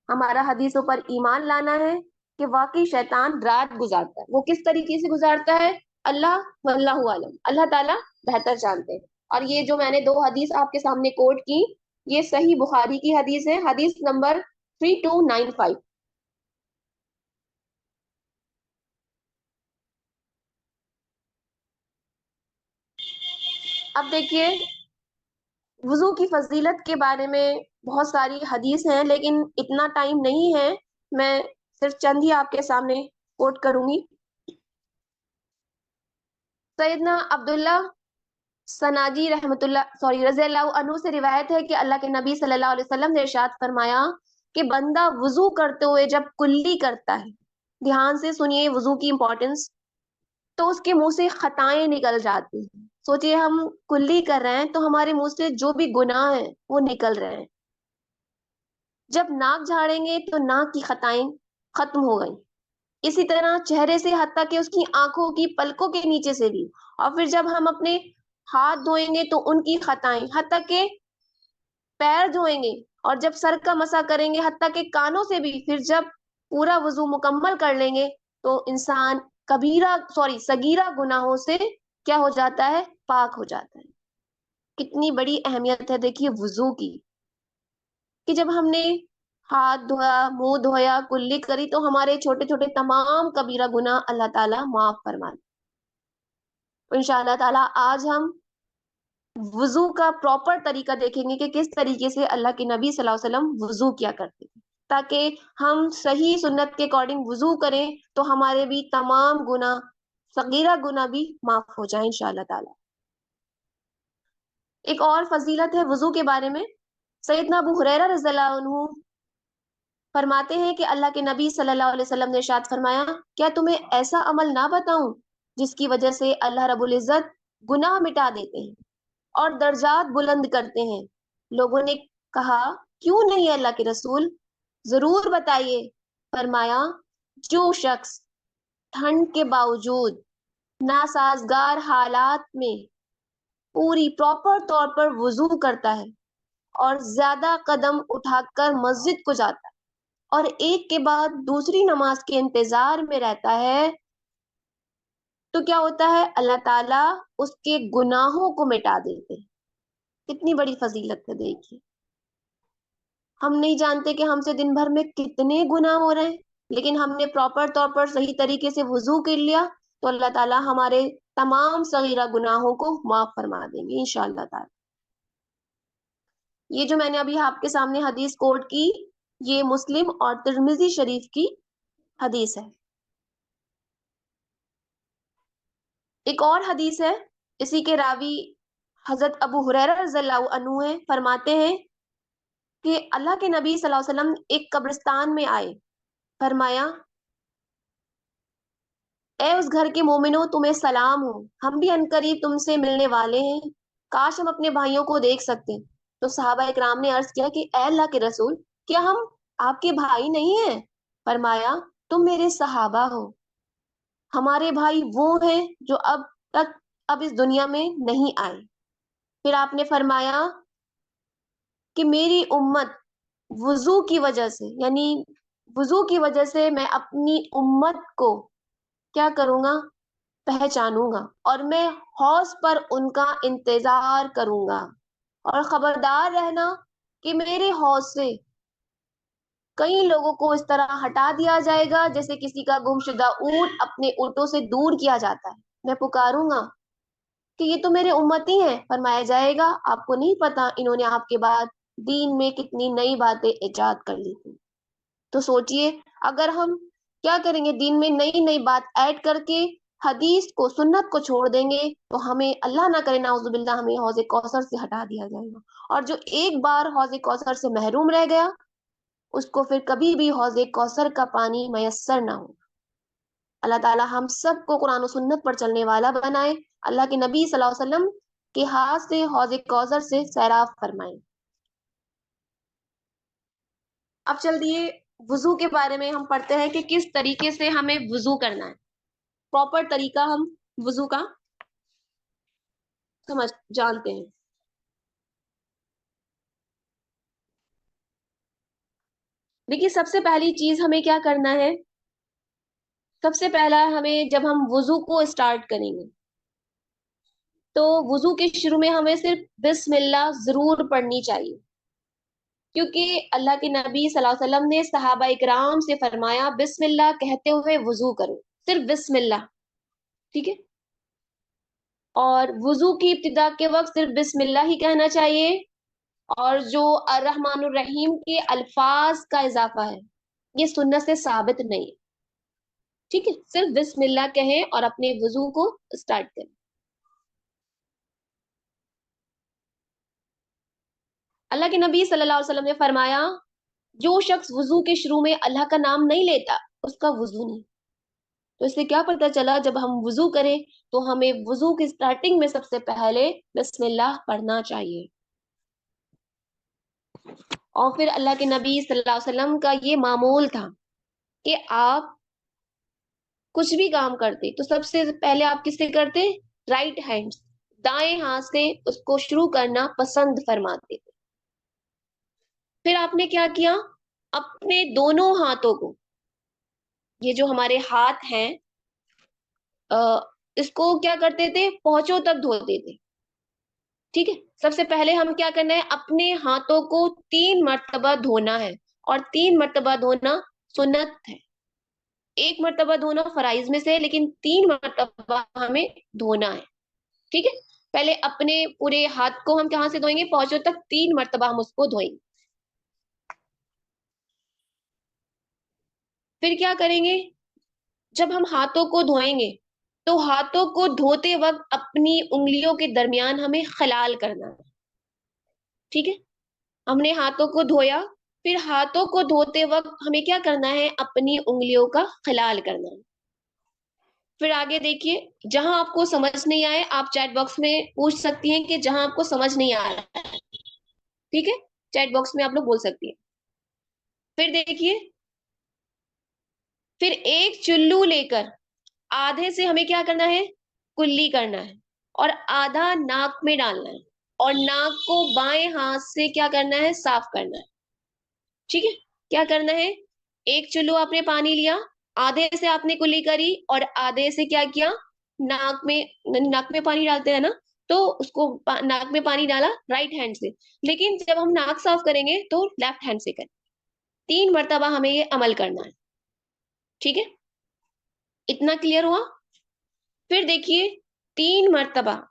ہمارا حدیثوں پر ایمان لانا ہے کہ واقعی شیطان رات گزارتا ہے. وہ کس طریقے سے گزارتا ہے اللہ واللہ عالم، اللہ تعالیٰ بہتر جانتے ہیں. اور یہ جو میں نے 2 حدیث آپ کے سامنے کوٹ کی یہ صحیح بخاری کی حدیث ہے، حدیث نمبر 3295. اب دیکھیے وضو کی فضیلت کے بارے میں بہت ساری حدیث ہیں لیکن اتنا ٹائم نہیں ہے، میں صرف چند ہی آپ کے سامنے کوٹ کروں گی. سیدنا عبداللہ سناجی رضی اللہ عنہ سے روایت ہے کہ اللہ کے نبی صلی اللہ علیہ وسلم نے ارشاد فرمایا کہ بندہ وضو کرتے ہوئے جب کلی کرتا ہے، دھیان سے سنیے وضو کی امپورٹنس، تو اس کے منہ سے خطائیں نکل جاتی ہیں. سوچئے ہم کلی کر رہے ہیں تو ہمارے منہ سے جو بھی گناہ ہیں وہ نکل رہے ہیں. جب ناک جھاڑیں گے تو ناک کی خطائیں ختم ہو گئیں. اسی طرح چہرے سے حتیٰ کہ اس کی آنکھوں کی پلکوں کے نیچے سے بھی. اور پھر جب ہم اپنے ہاتھ دھوئیں گے تو ان کی خطائیں، حتیٰ کہ پیر دھوئیں گے اور جب سر کا مسح کریں گے حتیٰ کہ کانوں سے بھی. پھر جب پورا وضو مکمل کر لیں گے تو انسان صغیرہ گناہوں سے کیا ہو جاتا ہے؟ پاک ہو جاتا ہے. کتنی بڑی اہمیت ہے دیکھیے وضو کی، کہ جب ہم نے ہاتھ دھویا، منہ دھویا، کلی کری تو ہمارے چھوٹے چھوٹے تمام کبیرہ گناہ اللہ تعالیٰ معاف فرماتے. انشاءاللہ تعالیٰ آج ہم وضو کا پراپر طریقہ دیکھیں گے کہ کس طریقے سے اللہ کے نبی صلی اللہ علیہ وسلم وضو کیا کرتے تھے، تاکہ ہم صحیح سنت کے اکارڈنگ وضو کریں تو ہمارے بھی تمام گناہ، صغیرہ گناہ بھی معاف ہو جائیں انشاءاللہ تعالیٰ. ایک اور فضیلت ہے وضو کے بارے میں. سیدنا ابو ہریرہ رضی اللہ عنہ فرماتے ہیں کہ اللہ کے نبی صلی اللہ علیہ وسلم نے ارشاد فرمایا کیا تمہیں ایسا عمل نہ بتاؤں جس کی وجہ سے اللہ رب العزت گناہ مٹا دیتے ہیں اور درجات بلند کرتے ہیں؟ لوگوں نے کہا کیوں نہیں اللہ کے رسول، ضرور بتائیے. فرمایا جو شخص ٹھنڈ کے باوجود नासाजगार हालात में पूरी प्रॉपर तौर पर वुजू करता है और ज्यादा कदम उठाकर मस्जिद को जाता है और एक के बाद दूसरी नमाज के इंतजार में रहता है, तो क्या होता है, अल्लाह ताला उसके गुनाहों को मिटा देते हैं। कितनी बड़ी फजीलत है, देखिए। हम नहीं जानते कि हमसे दिन भर में कितने गुनाह हो रहे हैं, लेकिन हमने प्रॉपर तौर पर सही तरीके से वुजू कर लिया तो अल्लाह ताला हमारे तमाम सगीरा गुनाहों को माफ फरमा देंगे इंशाअल्लाह ताला। ये जो मैंने अभी आपके सामने हदीस कोट की, ये मुस्लिम और तिर्मिजी शरीफ की हदीस है। एक और हदीस है, इसी के रावी हजरत अबू हुरैरा रज़ियल्लाहु अन्हु है, फरमाते हैं कि अल्लाह के नबी सल्लल्लाहु अलैहि वसल्लम एक कब्रिस्तान में आए, फरमाया, ए उस घर के मोमिनो, तुम्हें सलाम हो, हम भी अनकरीब तुमसे मिलने वाले हैं, काश हम अपने भाइयों को देख सकते। तो सहाबा इकराम ने अर्ज किया कि ए अल्लाह के रसूल, क्या हम आपके भाई नहीं हैं? फरमाया, तुम मेरे सहाबा हो, हमारे भाई वो हैं जो अब इस दुनिया में नहीं आए। फिर आपने फरमाया कि मेरी उम्मत वुजू की वजह से, यानी वुजू की वजह से मैं अपनी उम्मत को क्या करूंगा, पहचानूंगा और मैं हौज पर उनका इंतजार करूंगा। और खबरदार रहना कि मेरे हौज से कई लोगों को इस तरह हटा दिया जाएगा जैसे किसी का गुमशुदा ऊंट अपने ऊँटों से दूर किया जाता है। मैं पुकारूंगा कि ये तो मेरे उम्मती हैं, फरमाया जाएगा, आपको नहीं पता इन्होंने आपके बाद दीन में कितनी नई बातें इजाद कर ली थी। तो सोचिए, अगर हम क्या करेंगे, दीन में नई नई बात ऐड करके हदीस को, सुन्नत को छोड़ देंगे, तो हमें अल्लाह ना करे नाउजुबिल्लाह हमें हौज़े कौसर से हटा दिया जाएगा। और जो एक बार हौज़े कौसर से महरूम रह गया, उसको फिर कभी भी हौज़े कौसर का पानी मयस्सर ना हो। अल्लाह ताला हम सबको कुरान और सुन्नत पर चलने वाला बनाए। अल्लाह के नबी सल्लल्लाहु अलैहि वसल्लम के हाथ से हौज़े कौसर से सैराब फरमाए। अब चल दिए वुजू के बारे में हम पढ़ते हैं कि किस तरीके से हमें वुजू करना है। प्रॉपर तरीका हम वुजू का समझ जानते हैं। देखिए, सबसे पहली चीज हमें क्या करना है, सबसे पहला हमें, जब हम वुजू को स्टार्ट करेंगे तो वुजू के शुरू में हमें सिर्फ बिस्मिल्लाह जरूर पढ़नी चाहिए, क्योंकि अल्लाह के नबी सल्लल्लाहु अलैहि वसल्लम ने सहाबा इकराम से फरमाया बिस्मिल्लाह कहते हुए वुजू करो, सिर्फ बिस्मिल्लाह। ठीक है, और वुजू की इब्तिदा के वक्त सिर्फ बिस्मिल्लाह ही कहना चाहिए, और जो अर्रहमानुर रहीम के अल्फाज का इजाफा है ये सुन्नत से साबित नहीं है। ठीक है, सिर्फ बिस्मिल्लाह कहें और अपने वुजू को स्टार्ट करें। अल्लाह के नबी सल्लल्लाहु अलैहि वसल्लम ने फरमाया, जो शख्स वुजू के शुरू में अल्लाह का नाम नहीं लेता उसका वुजू नहीं। तो इससे क्या पता चला, जब हम वुजू करें तो हमें वुजू की स्टार्टिंग में सबसे पहले बिस्मिल्लाह पढ़ना चाहिए। और फिर अल्लाह के नबी सल्लल्लाहु अलैहि वसल्लम का ये मामूल था कि आप कुछ भी काम करते तो सबसे पहले आप किससे करते, राइट हैंड, दाएं हाथ से उसको शुरू करना पसंद फरमाते थे। फिर आपने क्या किया, अपने दोनों हाथों को, ये जो हमारे हाथ हैं, इसको क्या करते थे, पहुंचों तक धोते थे। ठीक है, सबसे पहले हम क्या करना है, अपने हाथों को 3 मरतबा धोना है, और 3 मरतबा धोना सुन्नत है। 1 मरतबा धोना फराइज में से है, लेकिन 3 मरतबा हमें धोना है। ठीक है, पहले अपने पूरे हाथ को हम कहाँ से धोएंगे, पहुंचों तक 3 मरतबा हम उसको धोएंगे। फिर क्या करेंगे, जब हम हाथों को धोएंगे तो हाथों को धोते वक्त अपनी उंगलियों के दरमियान हमें खलाल करना है। ठीक है, हमने हाथों को धोया, फिर हाथों को धोते वक्त हमें क्या करना है, अपनी उंगलियों का खलाल करना है। फिर आगे देखिए, जहां आपको समझ नहीं आए आप चैट बॉक्स में पूछ सकती हैं कि जहां आपको समझ नहीं आ रहा है। ठीक है, चैट बॉक्स में आप लोग बोल सकती हैं। फिर देखिए, फिर एक चुल्लू लेकर आधे से हमें क्या करना है, कुल्ली करना है और आधा नाक में डालना है और नाक को बाएं हाथ से क्या करना है, साफ करना है। ठीक है, क्या करना है, एक चुल्लू आपने पानी लिया, आधे से आपने कुल्ली करी और आधे से क्या किया, नाक में पानी डालते हैं ना, तो उसको नाक में पानी डाला राइट हैंड से, लेकिन जब हम नाक साफ करेंगे तो लेफ्ट हैंड से करें। 3 मर्तबा हमें ये अमल करना है। ठीक है, इतना क्लियर हुआ? फिर देखिए, 3 मर्तबा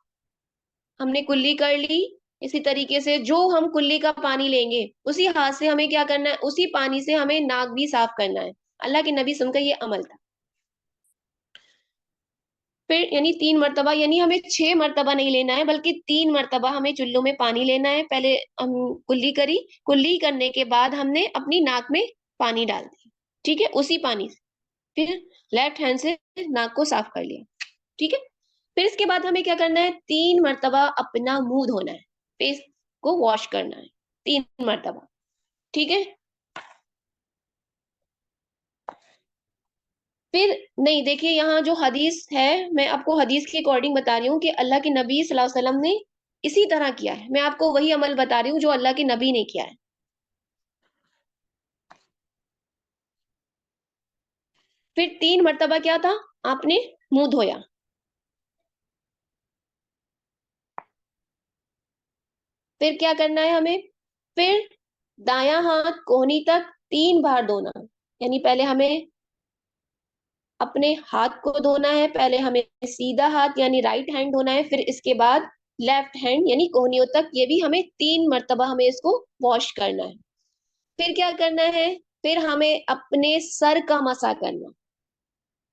हमने कुल्ली कर ली। इसी तरीके से जो हम कुल्ली का पानी लेंगे उसी हाथ से हमें क्या करना है, उसी पानी से हमें नाक भी साफ करना है। अल्लाह के नबी सुनकर ये अमल था। फिर यानी 3 मर्तबा, यानी हमें 6 मर्तबा नहीं लेना है, बल्कि 3 मर्तबा हमें चुल्लू में पानी लेना है। पहले हम कुल्ली करी, कुल्ली करने के बाद हमने अपनी नाक में पानी डाल दिया। ठीक है, उसी पानी से फिर लेफ्ट हैंड से नाक को साफ कर लिया। ठीक है, फिर इसके बाद हमें क्या करना है, 3 मर्तबा अपना मुंह धोना है, फेस को वॉश करना है 3 मर्तबा। ठीक है, फिर नहीं, देखिए यहाँ जो हदीस है, मैं आपको हदीस के अकॉर्डिंग बता रही हूँ कि अल्लाह के नबी सल्लल्लाहु अलैहि वसल्लम ने इसी तरह किया है। मैं आपको वही अमल बता रही हूँ जो अल्लाह के नबी ने किया है। फिर 3 मर्तबा क्या था, आपने मुंह धोया। फिर क्या करना है हमें, फिर दायां हाथ कोहनी तक 3 बार धोना। यानी पहले हमें अपने हाथ को धोना है, पहले हमें सीधा हाथ यानी राइट हैंड धोना है, फिर इसके बाद लेफ्ट हैंड यानी कोहनियों तक, ये भी हमें 3 मर्तबा हमें इसको वॉश करना है। फिर क्या करना है, फिर हमें अपने सर का मसा करना।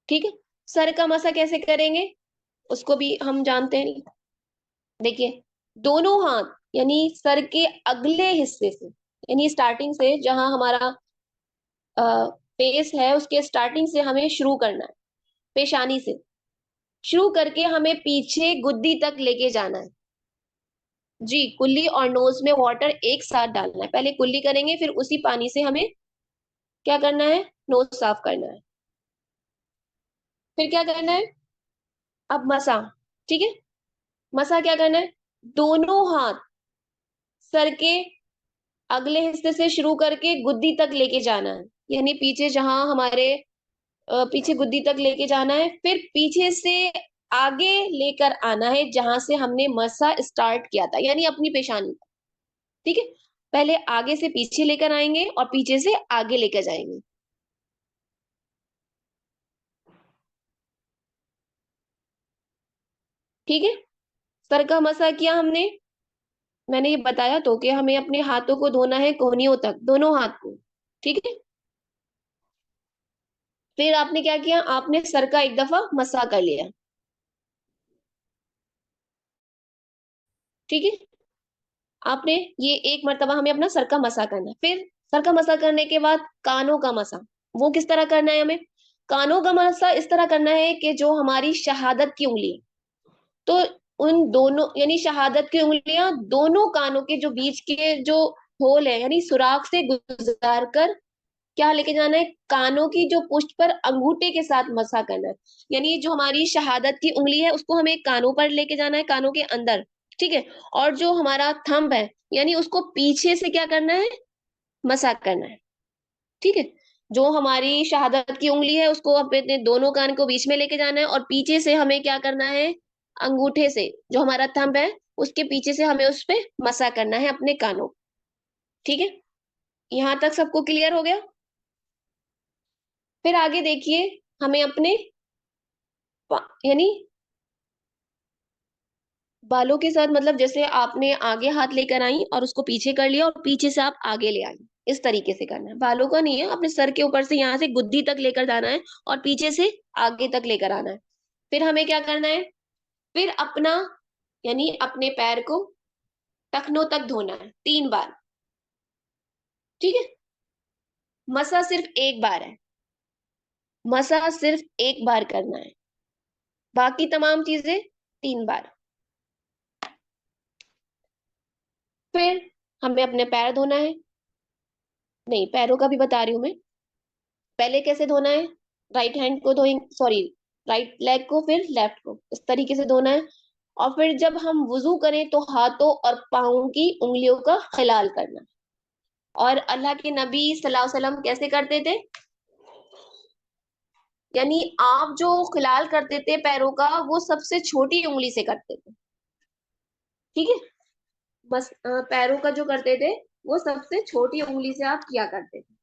ठीक है, सर का मसा कैसे करेंगे उसको भी हम जानते हैं। देखिए, दोनों हाथ यानी सर के अगले हिस्से से, यानी स्टार्टिंग से जहां हमारा फेस है उसके स्टार्टिंग से हमें शुरू करना है, पेशानी से शुरू करके हमें पीछे गुद्दी तक लेके जाना है। जी, कुल्ली और नोज में वाटर एक साथ डालना है। पहले कुल्ली करेंगे, फिर उसी पानी से हमें क्या करना है, नोज साफ करना है। फिर क्या करना है, अब मसा। ठीक है, मसा क्या करना है, दोनों हाथ सर के अगले हिस्से से शुरू करके गुद्दी तक लेके जाना है, यानी पीछे जहां हमारे पीछे गुद्दी तक लेके जाना है, फिर पीछे से आगे लेकर आना है जहां से हमने मसा स्टार्ट किया था, यानी अपनी पेशानी। ठीक है, पहले आगे से पीछे लेकर आएंगे और पीछे से आगे लेकर जाएंगे। ठीक है, सर का मसा किया हमने, मैंने ये बताया तो कि हमें अपने हाथों को धोना है कोहनियों तक, दोनों हाथ को। ठीक है, फिर आपने क्या किया, आपने सर का एक दफा मसा कर लिया। ठीक है, आपने ये एक मर्तबा हमें अपना सर का मसा करना है। फिर सर का मसा करने के बाद कानों का मसा, वो किस तरह करना है हमें, कानों का मसा इस तरह करना है कि जो हमारी शहादत की उंगली है, तो उन दोनों यानी शहादत की उंगलियां दोनों कानों के जो बीच के जो होल है यानी सुराख से गुजार कर क्या लेके जाना है, कानों की जो पुष्ट पर अंगूठे के साथ मसा करना है। यानी जो हमारी शहादत की उंगली है उसको हमें कानों पर लेके जाना है, कानों के अंदर। ठीक है, और जो हमारा थंब है यानी उसको पीछे से क्या करना है, मसा करना है। ठीक है, जो हमारी शहादत की उंगली है उसको अपने दोनों कान को बीच में लेके जाना है और पीछे से हमें क्या करना है, अंगूठे से जो हमारा थंब है उसके पीछे से हमें उस पे मसा करना है अपने कानों। ठीक है, यहां तक सबको क्लियर हो गया? फिर आगे देखिए, हमें अपने यानी बालों के साथ, मतलब जैसे आपने आगे हाथ लेकर आई और उसको पीछे कर लिया और पीछे से आप आगे ले आई, इस तरीके से करना है। बालों का नहीं है, अपने सर के ऊपर से यहाँ से गुद्दी तक लेकर जाना है और पीछे से आगे तक लेकर आना है। फिर हमें क्या करना है, फिर अपना यानी अपने पैर को टखनों तक धोना है 3 बार। ठीक है, मसा सिर्फ एक बार है, मसा सिर्फ एक बार करना है, बाकी तमाम चीजें 3 बार। फिर हमें अपने पैर धोना है, नहीं पैरों का भी बता रही हूं मैं। पहले कैसे धोना है, राइट हैंड को धोएंगे, सॉरी राइट लेग को फिर लेफ्ट को, इस तरीके से धोना है। और फिर जब हम वुजू करें तो हाथों और पाँव की उंगलियों का खिलाल करना है। और अल्लाह के नबी सल्लल्लाहु अलैहि वसल्लम कैसे करते थे, यानी आप जो खिलाल करते थे पैरों का वो सबसे छोटी उंगली से करते थे, ठीक है। बस पैरों का जो करते थे वो सबसे छोटी उंगली से आप किया करते थे।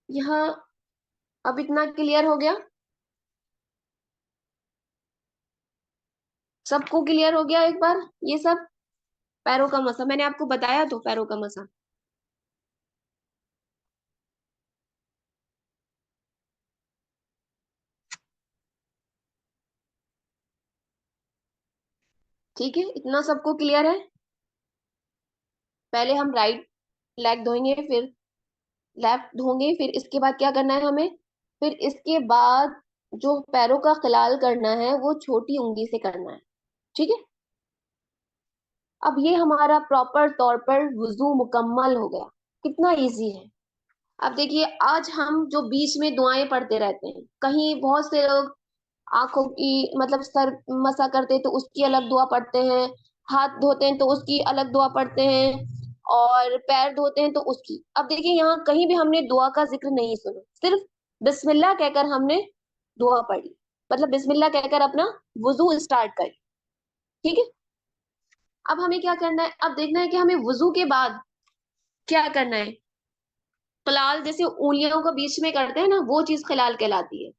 यहाँ अब इतना क्लियर हो गया, सबको क्लियर हो गया एक बार ये सब। पैरों का मसा मैंने आपको बताया तो, पैरों का मसा। ठीक है, इतना सबको क्लियर है। पहले हम राइट लेग धोएंगे, फिर लेफ्ट धोएंगे, फिर इसके बाद क्या करना है हमें, फिर इसके बाद जो पैरों का खिलाल करना है वो छोटी उंगली से करना है, ठीक है। अब ये हमारा प्रॉपर तौर पर वुजू मुकम्मल हो गया। कितना इजी है। अब देखिए, आज हम जो बीच में दुआएं पढ़ते रहते हैं, कहीं बहुत से लोग आंखों की मतलब सर मसा करते हैं तो उसकी अलग दुआ पढ़ते हैं, हाथ धोते हैं तो उसकी अलग दुआ पढ़ते हैं, और पैर धोते हैं तो उसकी। अब देखिए, यहाँ कहीं भी हमने दुआ का जिक्र नहीं सुना, सिर्फ बिस्मिल्लाह कहकर हमने दुआ पढ़ी, मतलब बिस्मिल्लाह कहकर अपना वुजू स्टार्ट करी, ठीक है। अब हमें क्या करना है, अब देखना है कि हमें वुजू के बाद क्या करना है। खिलाल जैसे उंगलियों को बीच में करते हैं ना, वो चीज खिलाल कहलाती है।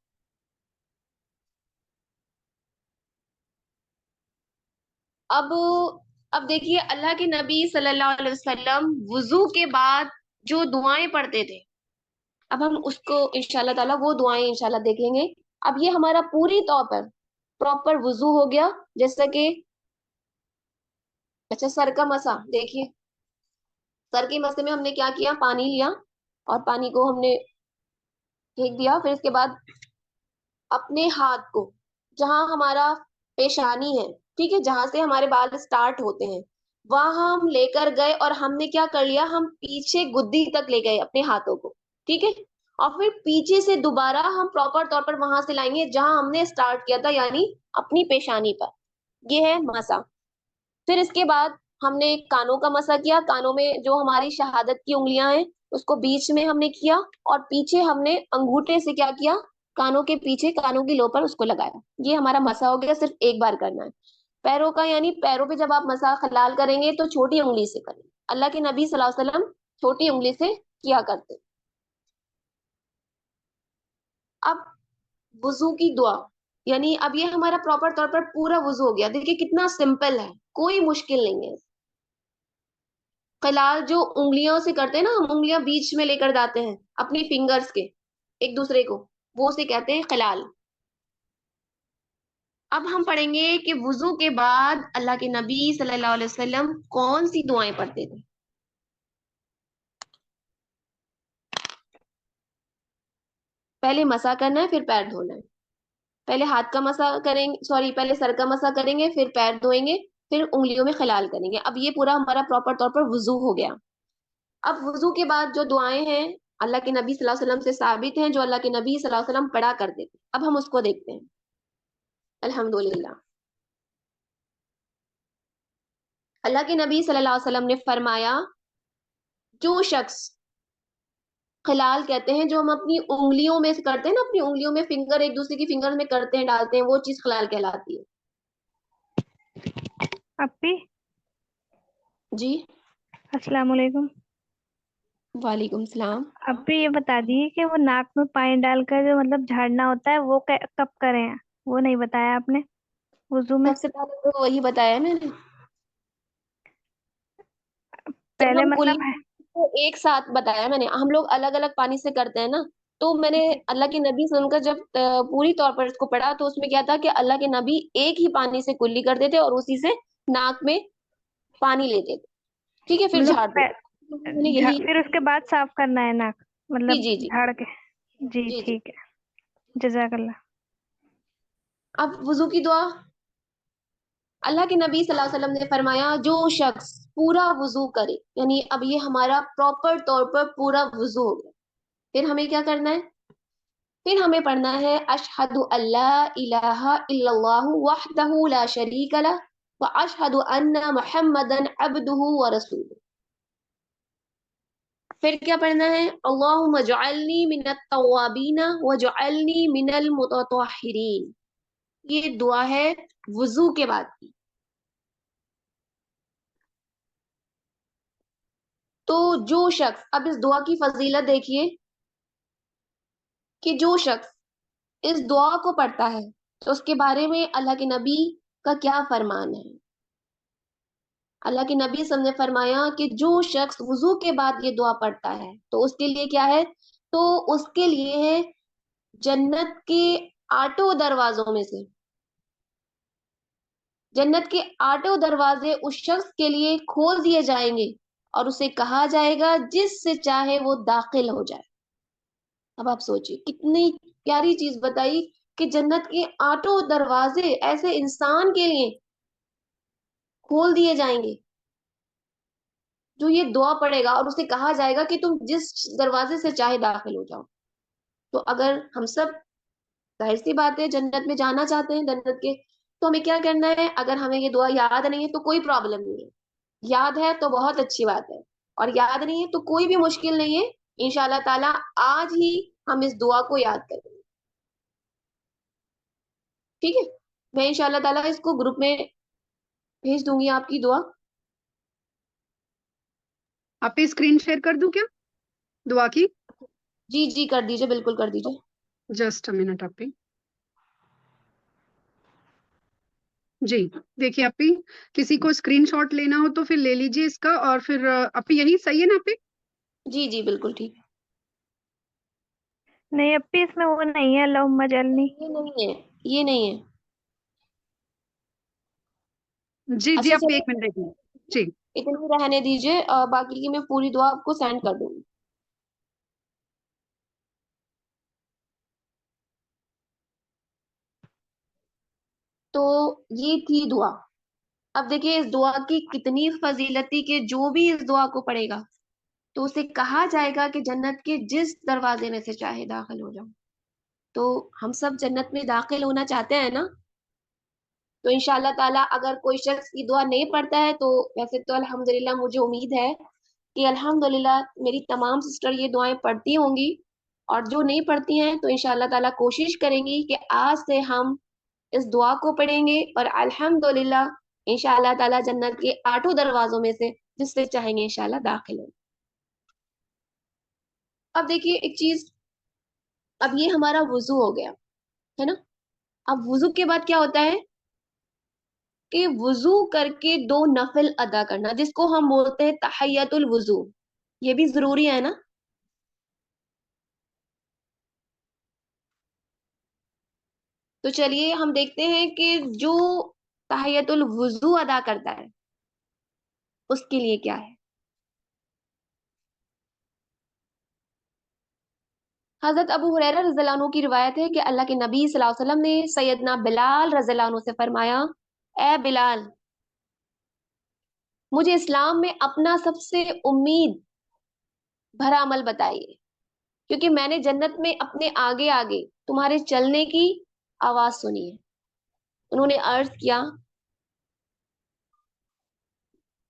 अब अब देखिए, अल्लाह के नबी सल्लल्लाहु अलैहि वसल्लम वुजू के बाद जो दुआएं पढ़ते थे, अब हम उसको इंशाल्लाह ताला वो दुआएं इंशाल्लाह देखेंगे। अब ये हमारा पूरी तौर पर प्रॉपर वुजू हो गया। जैसा कि अच्छा, सर का मसा देखिए, सर के मसे में हमने क्या किया, पानी लिया और पानी को हमने फेंक दिया। फिर इसके बाद अपने हाथ को, जहां हमारा पेशानी है, ठीक है, जहां से हमारे बाल स्टार्ट होते हैं, वहां हम लेकर गए और हमने क्या कर लिया, हम पीछे गुद्दी तक ले गए अपने हाथों को, ठीक है। और फिर पीछे से दोबारा हम प्रॉपर तौर पर वहां से लाएंगे जहां हमने स्टार्ट किया था, यानी अपनी पेशानी पर। ये है मसा। फिर इसके बाद हमने कानों का मसा किया। कानों में जो हमारी शहादत की उंगलियां हैं उसको बीच में हमने किया, और पीछे हमने अंगूठे से क्या किया, कानों के पीछे कानों की लो पर उसको लगाया। ये हमारा मसा हो गया, सिर्फ एक बार करना है। पैरों का, यानी पैरों पे जब आप मसा खलाल करेंगे तो छोटी उंगली से करें। अल्लाह के नबी सल्लल्लाहु अलैहि वसल्लम छोटी उंगली से किया करते। अब वुजू की दुआ, यानी अब ये हमारा प्रॉपर तौर पर पूरा वुजू हो गया। देखिए कितना सिंपल है, कोई मुश्किल नहीं है। खलाल जो उंगलियों से करते हैं ना, हम उंगलियां बीच में लेकर जाते हैं अपनी फिंगर्स के एक दूसरे को, वो उसे कहते हैं खलाल। अब हम पढ़ेंगे कि वुजू के बाद अल्लाह के नबी सल्लल्लाहु अलैहि वसल्लम कौन सी दुआएं पढ़ते थे। पहले मसा करना है, फिर पैर धोना है। पहले हाथ का मसा करेंगे, सॉरी, पहले सर का मसा करेंगे, फिर पैर धोएंगे, फिर उंगलियों में खलाल करेंगे। अब ये पूरा हमारा प्रॉपर तौर पर वुजू हो गया। अब वुजू के बाद जो दुआएं हैं अल्लाह के नबी सल्लल्लाहु अलैहि वसल्लम से साबित हैं, जो अल्लाह के नबी सल्लल्लाहु अलैहि वसल्लम पढ़ा करते थे, अब हम उसको देखते हैं। अल्हम्दुलिल्लाह। अल्लाह के नबी सल्लल्लाहु अलैहि वसल्लम ने फरमाया, जो शख्स खलाल कहते हैं, जो हम अपनी उंगलियों में से करते हैं ना, अपनी उंगलियों में फिंगर एक दूसरे की फिंगर में करते हैं, डालते हैं, वो चीज खलाल कहलाती है। अपी, जी। अस्सलाम वालेकुम। वालेकुम सलाम। अपी ये बता दिए कि वो नाक में पानी डालकर जो मतलब झाड़ना होता है वो कब करें? वो नहीं बताया आपने वुजू में। सबसे पहले तो वही बताया मैंने, जब पहले हम मतलब कुल्ली है। को एक साथ बताया मैंने, हम लोग अलग अलग पानी से करते हैं ना। तो मैंने जी। अल्लाह के नबी सुनकर जब पूरी तौर पर इसको पढ़ा, तो उसमें क्या था कि अल्लाह के नबी एक ही पानी से कुल्ली करते थे और उसी से नाक में पानी लेते थे, ठीक है, फिर मतलब झाड़ते थे। तो मैंने यही। फिर उसके बाद साफ करना है नाक, जी मतलब जी जी झाड़ के। जी जी जी। ठीक है। जजाकल्ला। अब वुजू की दुआ, अल्लाह के नबी सल्लल्लाहु अलैहि वसल्लम ने फरमाया, जो शख्स पूरा वुजू करे, यानी अब ये हमारा प्रॉपर तौर पर पूरा वुजू हो गया। फिर हमें क्या करना है, फिर हमें पढ़ना है अशहदु अल्ला इलाहा इल्लल्लाहु वहदहु ला शरीका लह व अशहदु अन्ना मुहम्मदन अब्दुहु व रसूलुहु। फिर क्या पढ़ना है अल्लाहुम्मा जअलनी मिनत तव्वाबीना व जअलनी मिनल मुततहिरीन। ये दुआ है वुजू के बाद की। तो जो शख्स, अब इस दुआ की फजीलत देखिए कि जो शख्स इस दुआ को पढ़ता है तो उसके बारे में अल्लाह के नबी का क्या फरमान है। अल्लाह के नबी ने फरमाया कि जो शख्स वुजू के बाद ये दुआ पढ़ता है तो उसके लिए क्या है, तो उसके लिए है जन्नत के 8 दरवाजों में से, जन्नत के 8 दरवाजे उस शख्स के लिए खोल दिए जाएंगे और उसे कहा जाएगा जिससे चाहे वो दाखिल हो जाए। अब आप सोचिए कितनी प्यारी चीज बताई कि जन्नत के 8 दरवाजे ऐसे इंसान के लिए खोल दिए जाएंगे जो ये दुआ पढ़ेगा और उसे कहा जाएगा कि तुम जिस दरवाजे से चाहे दाखिल हो जाओ। तो अगर हम सब, जाहिर सी बात है, जन्नत में जाना चाहते हैं जन्नत के, तो हमें क्या करना है। अगर हमें ये दुआ याद नहीं है तो कोई प्रॉब्लम नहीं है, याद है तो बहुत अच्छी बात है, और याद नहीं है तो कोई भी मुश्किल नहीं है। इंशाल्लाह ताला आज ही हम इस दुआ को याद करेंगे, ठीक है। मैं इंशाल्लाह ताला इसको ग्रुप में भेज दूंगी आपकी दुआ। आप पे स्क्रीन शेयर कर दूं क्या दुआ की? जी जी कर दीजिए, बिल्कुल कर दीजिए। जस्ट अ मिनट अपी। जी देखिए अपी, किसी को स्क्रीनशॉट लेना हो तो फिर ले लीजिए इसका, और फिर अपी यही सही है ना अपी? जी जी बिल्कुल ठीक। नहीं अप्पी, इसमें वो नहीं है अल्लाहुम्मा जल्नी। ये नहीं है, ये नहीं है। जी जी अच्छा अपी, एक चलिए, मिनट देखिए। जी इतनी रहने दीजिए, बाकी की मैं पूरी दुआ आपको सेंड कर दूंगी। तो ये थी दुआ। अब देखिए इस दुआ की कितनी फजीलती के जो भी इस दुआ को पढ़ेगा तो उसे कहा जाएगा कि जन्नत के जिस दरवाजे में से चाहे दाखिल हो जाओ। तो हम सब जन्नत में दाखिल होना चाहते हैं ना। तो इंशाल्लाह ताला अगर कोई शख्स की दुआ नहीं पढ़ता है तो वैसे तो अल्हम्दुलिल्लाह मुझे उम्मीद है कि अल्हम्दुलिल्लाह मेरी तमाम सिस्टर ये दुआएं पढ़ती होंगी, और जो नहीं पढ़ती हैं तो इंशाल्लाह ताला कोशिश करेंगी कि आज से हम इस दुआ को पढ़ेंगे और अल्हम्दुलिल्लाह इंशाल्लाह ताला जन्नत के 8 दरवाजों में से जिससे चाहेंगे इंशाल्लाह दाखिल हो। अब देखिए एक चीज, अब ये हमारा वुजू हो गया, है ना। अब वुजू के बाद क्या होता है कि वुजू करके 2 नफल अदा करना, जिसको हम बोलते हैं तहियतुल वुजू, ये भी जरूरी है ना। तो चलिए हम देखते हैं कि जो तहियतुल वुजू अदा करता है उसके लिए क्या है। हजरत अबू हुरैरा रज़ियल्लाहु अन्हु की रिवायत है कि अल्लाह के नबी सल्लल्लाहु अलैहि वसल्लम ने सैयदना बिलाल रज़ियल्लाहु अन्हु से फरमाया, ए बिलाल, मुझे इस्लाम में अपना सबसे उम्मीद भरा अमल बताइए, क्योंकि मैंने जन्नत में अपने आगे आगे तुम्हारे चलने की आवाज सुनी है। उन्होंने अर्ज किया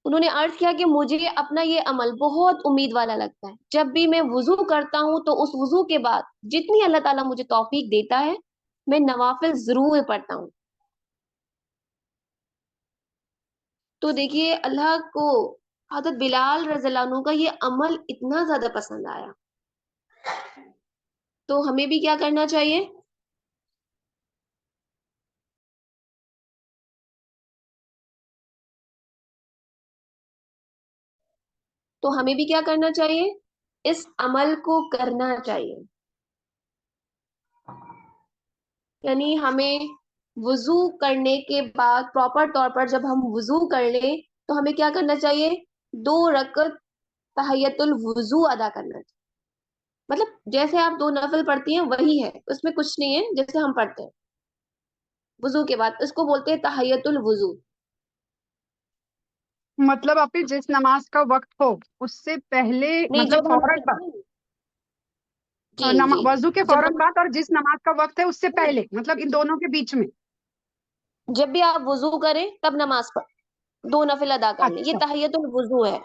उन्होंने अर्ज किया कि मुझे अपना ये अमल बहुत उम्मीद वाला लगता है। जब भी मैं वुजू करता हूँ तो उस वुजू के बाद जितनी अल्लाह ताला मुझे तौफीक देता है मैं नवाफिल जरूर पढ़ता हूँ। तो देखिए अल्लाह को हजरत बिलाल रज़ियल्लाहु अन्हु का ये अमल इतना ज्यादा पसंद आया। तो हमें भी क्या करना चाहिए, तो हमें भी क्या करना चाहिए, इस अमल को करना चाहिए। यानी हमें वुजू करने के बाद प्रॉपर तौर पर जब हम वुजू कर लें तो हमें क्या करना चाहिए, 2 रकत तहियतुल वुजू अदा करना चाहिए। मतलब जैसे आप 2 नफल पढ़ती हैं वही है, उसमें कुछ नहीं है, जैसे हम पढ़ते हैं वुजू के बाद, इसको बोलते हैं तहियतुल वुजू। मतलब अपी जिस नमाज का वक्त हो उससे पहले, नहीं, मतलब जब हम फौरन बाद? जी जी। वजू के जब फौरन बाद और जिस नमाज का वक्त है उससे पहले, मतलब इन दोनों के बीच में? जब भी आप वुजू करें तब नमाज पढ़, 2 नफिल अदा करने, ये अच्छा, तहियतुल वुजू है।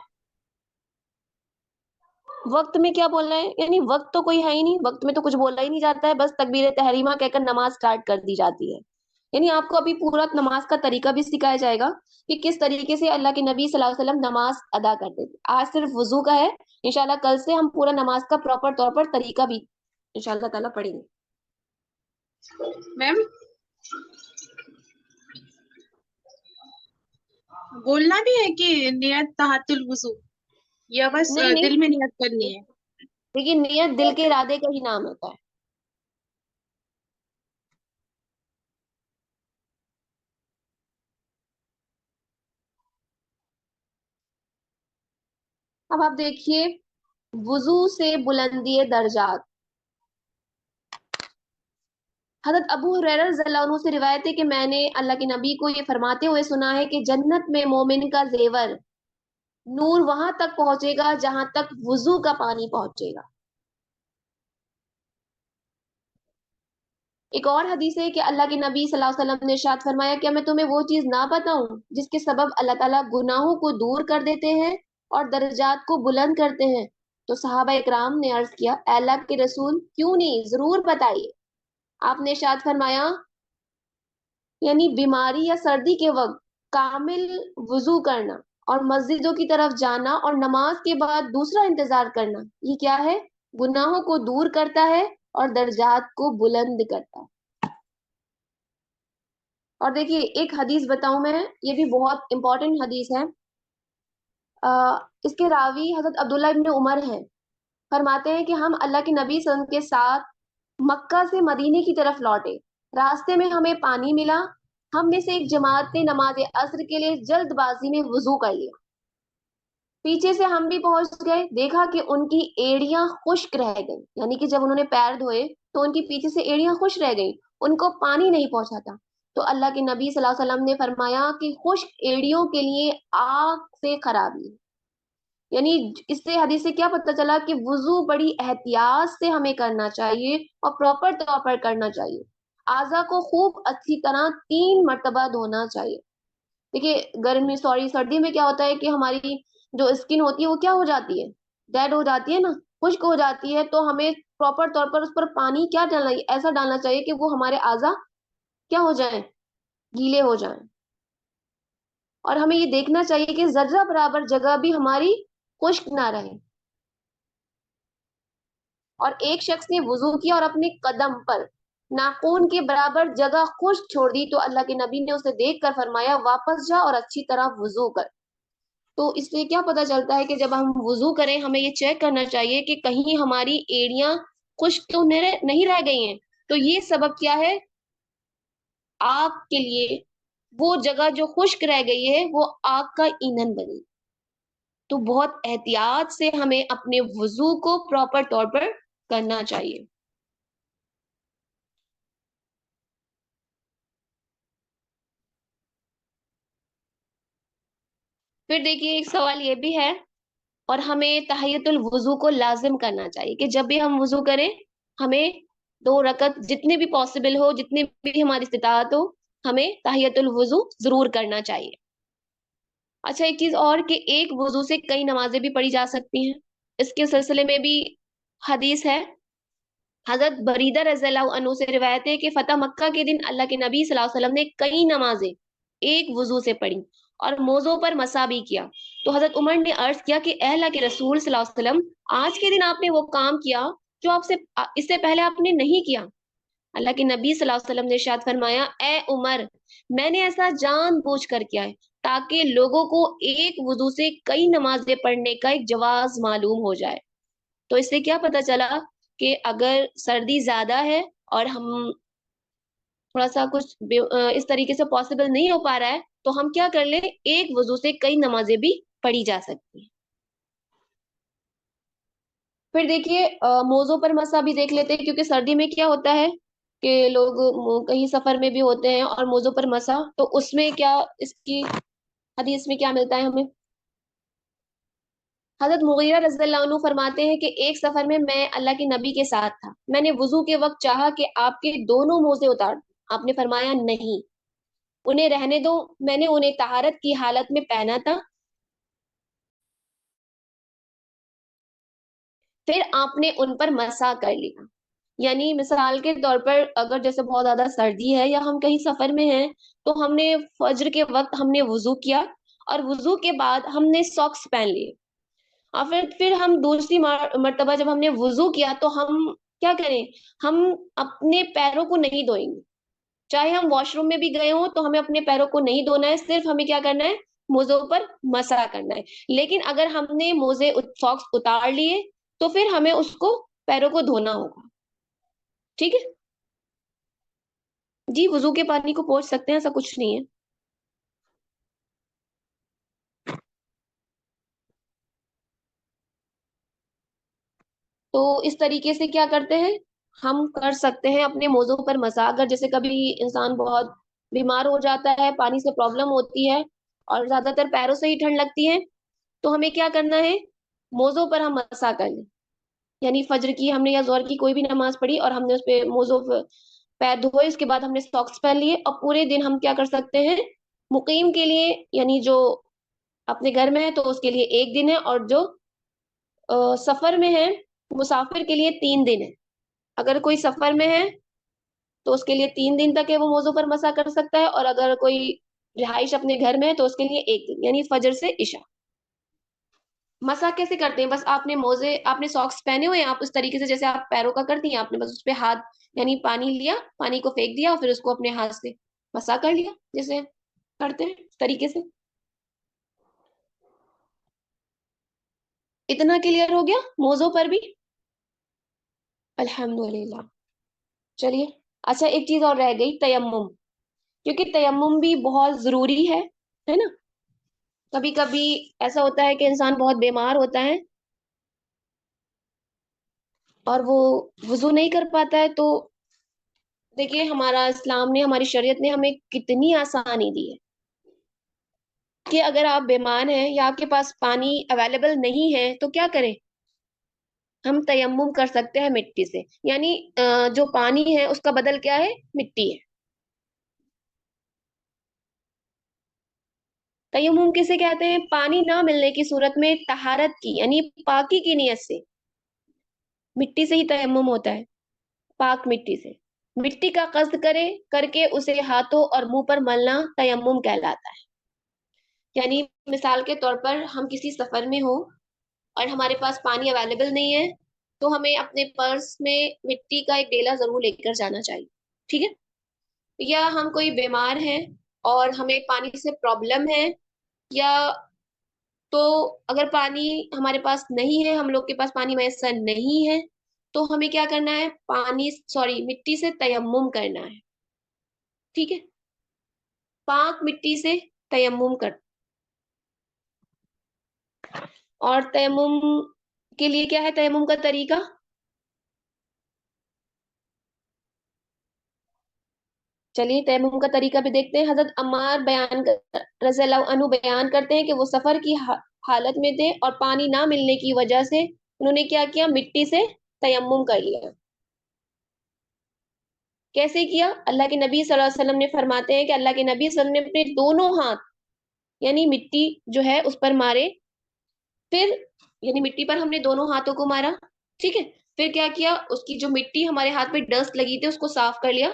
वक्त में क्या बोलना है, यानी वक्त तो कोई है ही नहीं, वक्त में तो कुछ बोला ही नहीं जाता है, बस तकबीर तहरीमा कहकर नमाज स्टार्ट कर दी जाती है। यानी आपको अभी पूरा नमाज का तरीका भी सिखाया जाएगा कि किस तरीके से अल्लाह के नबी सल्लल्लाहु अलैहि वसल्लम नमाज अदा करते थे। आज सिर्फ वुजू का है, इंशाल्लाह कल से हम पूरा नमाज का प्रॉपर तौर पर तरीका भी इंशाल्लाह ताला पढ़ेंगे। मैम बोलना भी है कि नियत तहतुल वुजू, या बस नहीं नहीं, दिल में नियत करनी है? देखिए नियत दिल के इरादे का ही नाम होता है। अब आप देखिए, वुजू से बुलंदी दर्जात। हजरत अबू हुरैरा रज़ियल्लाहु अन्हु से रिवायत है कि मैंने अल्लाह के नबी को ये फरमाते हुए सुना है कि जन्नत में मोमिन का जेवर नूर वहां तक पहुंचेगा जहां तक वुजू का पानी पहुंचेगा। एक और हदीस है कि अल्लाह के नबी सल्लल्लाहु अलैहि वसल्लम ने इरशाद फरमाया, क्या मैं तुम्हें वो चीज ना बताऊं जिसके सबब अल्लाह ताला गुनाहों को दूर कर देते हैं और दर्जात को बुलंद करते हैं? तो सहाबा इकराम ने अर्ज किया, "ऐ अल्लाह के रसूल, क्यों नहीं, जरूर बताइए।" आपने इरशाद फरमाया, यानी बीमारी या सर्दी के वक्त कामिल वुजू करना और मस्जिदों की तरफ जाना और नमाज के बाद दूसरा इंतजार करना, ये क्या है? गुनाहों को दूर करता है और दर्जात को बुलंद करता है। और देखिए एक हदीस बताऊं मैं, ये भी बहुत इंपॉर्टेंट हदीस है। इसके रावी हजरत अब्दुल्ला इब्न उमर हैं। फरमाते हैं कि हम अल्लाह के नबी सल्लल्लाहु अलैहि वसल्लम के साथ मक्का से मदीने की तरफ लौटे। रास्ते में हमें पानी मिला। हम में से एक जमात ने नमाज अस्र के लिए जल्दबाजी में वुजू कर लिया। पीछे से हम भी पहुंच गए, देखा कि उनकी एड़ियां खुश्क रह गई, यानी कि जब उन्होंने पैर धोए तो उनकी पीछे से एड़ियां खुश्क रह गई, उनको पानी नहीं पहुंचा था। तो अल्लाह के नबी सल्लल्लाहु अलैहि वसल्लम ने फरमाया कि खुश्क एड़ियों के लिए आग से खराबी है। यानी इससे हदीस से क्या पता चला कि वुजू बड़ी एहतियात से हमें करना चाहिए और प्रॉपर तौर पर करना चाहिए। आज़ा को खूब अच्छी तरह 3 मरतबा धोना चाहिए। देखिए गर्मी सॉरी सर्दी में क्या होता है कि हमारी जो स्किन होती है वो क्या हो जाती है, डेड हो जाती है ना, खुश्क हो जाती है। तो हमें प्रॉपर तौर पर उस पर पानी क्या डालना, ऐसा डालना चाहिए कि वो हमारे आज़ा क्या हो जाए, गीले हो जाएं। और हमें ये देखना चाहिए कि जर्रा बराबर जगह भी हमारी खुश्क ना रहे। और एक शख्स ने वुजू किया और अपने कदम पर नाखून के बराबर जगह खुश्क छोड़ दी, तो अल्लाह के नबी ने उसे देखकर फरमाया, वापस जा और अच्छी तरह वुजू कर। तो इससे क्या पता चलता है कि जब हम वुजू करें हमें ये चेक करना चाहिए कि कहीं हमारी एड़ियां खुश्क तो नहीं रह गई हैं। तो ये सबब क्या है, आग के लिए वो जगह जो खुश्क रह गई है वो आग का ईंधन बनी। तो बहुत एहतियात से हमें अपने वुजू को प्रॉपर तौर पर करना चाहिए। फिर देखिए एक सवाल ये भी है, और हमें तहियतुल वुजू को लाजिम करना चाहिए कि जब भी हम वुजू करें हमें 2 रकत जितने भी पॉसिबल हो, जितनी भी हमारी इस्तिताअत हो, हमें तहियतुल वुजू जरूर करना चाहिए। अच्छा एक चीज और कि एक वुजू से कई नमाजें भी पढ़ी जा सकती हैं। इसके सिलसिले में भी हदीस है। हजरत बरीदा रज़ियल्लाहु अन्हु से रिवायत है कि फतह मक्का के दिन अल्लाह के नबी सल्लल्लाहु अलैहि वसल्लम ने कई नमाजें एक वुजू से पढ़ी और मोज़ों पर मसा भी किया। तो हजरत उमर ने अर्ज किया कि ए अल्लाह के रसूल सल्लल्लाहु अलैहि वसल्लम, आज के दिन आपने वो काम किया जो आपसे इससे पहले आपने नहीं किया। अल्लाह के नबी सल्लल्लाहु अलैहि वसल्लम ने इरशाद फरमाया, ए उमर, मैंने ऐसा जानबूझ कर किया है ताकि लोगों को एक वुजू से कई नमाजें पढ़ने का एक जवाज मालूम हो जाए। तो इससे क्या पता चला कि अगर सर्दी ज्यादा है और हम थोड़ा सा कुछ इस तरीके से पॉसिबल नहीं हो पा रहा है, तो हम क्या कर ले, एक वजू से कई नमाजें भी पढ़ी जा सकती हैं। फिर देखिए मोज़ों पर मसा भी देख लेते हैं, क्योंकि सर्दी में क्या होता है कि लोग कहीं सफर में भी होते हैं और मोज़ों पर मसा, तो उसमें क्या इसकी हदीस में क्या मिलता है हमें? حضرت مغیرہ رضی اللہ عنہ فرماتے ہیں کہ ایک سفر میں میں اللہ کے نبی کے ساتھ تھا، میں نے وضو کے وقت چاہا کہ آپ کے دونوں موزے اتار دوں، آپ نے فرمایا نہیں، انہیں رہنے دو، میں نے انہیں طہارت کی حالت میں پہنا تھا، پھر آپ نے ان پر مسح کر لیا۔ یعنی مثال کے طور پر اگر جیسے بہت زیادہ سردی ہے یا ہم کہیں سفر میں ہیں تو ہم نے فجر کے وقت ہم نے وضو کیا، اور وضو کے بعد ہم نے ساکس پہن لیے، اور پھر ہم دوسری مرتبہ جب ہم نے وضو کیا تو ہم کیا کریں، ہم اپنے پیروں کو نہیں دھوئیں گے، چاہے ہم واش روم میں بھی گئے ہوں تو ہمیں اپنے پیروں کو نہیں دھونا ہے، صرف ہمیں کیا کرنا ہے، موزوں پر مسح کرنا ہے۔ لیکن اگر ہم نے موزے ساکس اتار لیے تو پھر ہمیں اس کو پیروں کو دھونا ہوگا، ٹھیک ہے جی، وضو کے پانی کو پوچھ سکتے ہیں، ایسا کچھ نہیں ہے۔ تو اس طریقے سے کیا کرتے ہیں، ہم کر سکتے ہیں اپنے موضوع پر مسح۔ اگر جیسے کبھی انسان بہت بیمار ہو جاتا ہے، پانی سے پرابلم ہوتی ہے اور زیادہ تر پیروں سے ہی ٹھنڈ لگتی ہے، تو ہمیں کیا کرنا ہے، موضوع پر ہم مسح کر لیں، یعنی فجر کی ہم نے یا ظہر کی کوئی بھی نماز پڑھی اور ہم نے اس پہ موضوع پیر دھوئے، اس کے بعد ہم نے ساکس پہن لیے، اور پورے دن ہم کیا کر سکتے ہیں، مقیم کے لیے یعنی جو اپنے گھر میں ہے تو اس کے لیے 1 دن ہے، اور جو سفر میں ہے مسافر کے لیے 3 دن ہے۔ اگر کوئی سفر میں ہے تو اس کے لیے 3 دن تک ہے وہ موضوع پر مسح کر سکتا ہے، اور اگر کوئی رہائش اپنے گھر میں ہے تو اس کے لیے 1 دن، یعنی فجر سے عشاء۔ مسح کیسے کرتے ہیں، بس آپ نے موزے، آپ نے ساکس پہنے ہوئے ہیں، آپ اس طریقے سے جیسے آپ پیروں کا کرتی ہیں، آپ نے بس اس پہ ہاتھ یعنی پانی لیا، پانی کو پھینک دیا اور پھر اس کو اپنے ہاتھ سے مسح کر لیا، جیسے کرتے ہیں اس طریقے سے۔ اتنا کلیئر ہو گیا موضوع پر بھی؟ الحمدللہ۔ چلیے اچھا، ایک چیز اور رہ گئی، تیمم، کیونکہ تیمم بھی بہت ضروری ہے نا۔ کبھی کبھی ایسا ہوتا ہے کہ انسان بہت بیمار ہوتا ہے اور وہ وضو نہیں کر پاتا ہے، تو دیکھیے ہمارا اسلام نے، ہماری شریعت نے ہمیں کتنی آسانی دی ہے کہ اگر آپ بیمار ہیں یا آپ کے پاس پانی اویلیبل نہیں ہے تو کیا کریں، ہم تیمم کر سکتے ہیں مٹی سے، یعنی جو پانی ہے اس کا بدل کیا ہے، مٹی ہے۔ تیمم کسے کہتے ہیں، پانی نہ ملنے کی صورت میں طہارت کی یعنی پاکی کی نیت سے، مٹی سے ہی تیمم ہوتا ہے، پاک مٹی سے، مٹی کا قصد کر کے اسے ہاتھوں اور منہ پر ملنا تیمم کہلاتا ہے۔ یعنی مثال کے طور پر ہم کسی سفر میں ہوں اور ہمارے پاس پانی اویلیبل نہیں ہے تو ہمیں اپنے پرس میں مٹی کا ایک ڈیلا ضرور لے کر جانا چاہیے، ٹھیک ہے، یا ہم کوئی بیمار ہیں اور ہمیں پانی سے پرابلم ہے، یا تو اگر پانی ہمارے پاس نہیں ہے، ہم لوگ کے پاس پانی میسر نہیں ہے، تو ہمیں کیا کرنا ہے، مٹی سے تیمم کرنا ہے، ٹھیک ہے، پاک مٹی سے تیمم کر۔ اور تیمم کے لیے کیا ہے، تیمم کا طریقہ، چلیے تیمم کا طریقہ بھی دیکھتے ہیں۔ حضرت عمار رضی اللہ عنہ بیان کرتے ہیں کہ وہ سفر کی حالت میں تھے اور پانی نہ ملنے کی وجہ سے انہوں نے کیا کیا، مٹی سے تیمم کر لیا۔ کیسے کیا، اللہ کے نبی صلی اللہ علیہ وسلم نے فرماتے ہیں کہ اللہ کے نبی صلی اللہ علیہ وسلم نے اپنے دونوں ہاتھ یعنی مٹی جو ہے اس پر مارے، پھر یعنی مٹی پر ہم نے دونوں ہاتھوں کو مارا، ٹھیک ہے، پھر کیا کیا، اس کی جو مٹی ہمارے ہاتھ پہ ڈسٹ لگی تھی اس کو صاف کر لیا،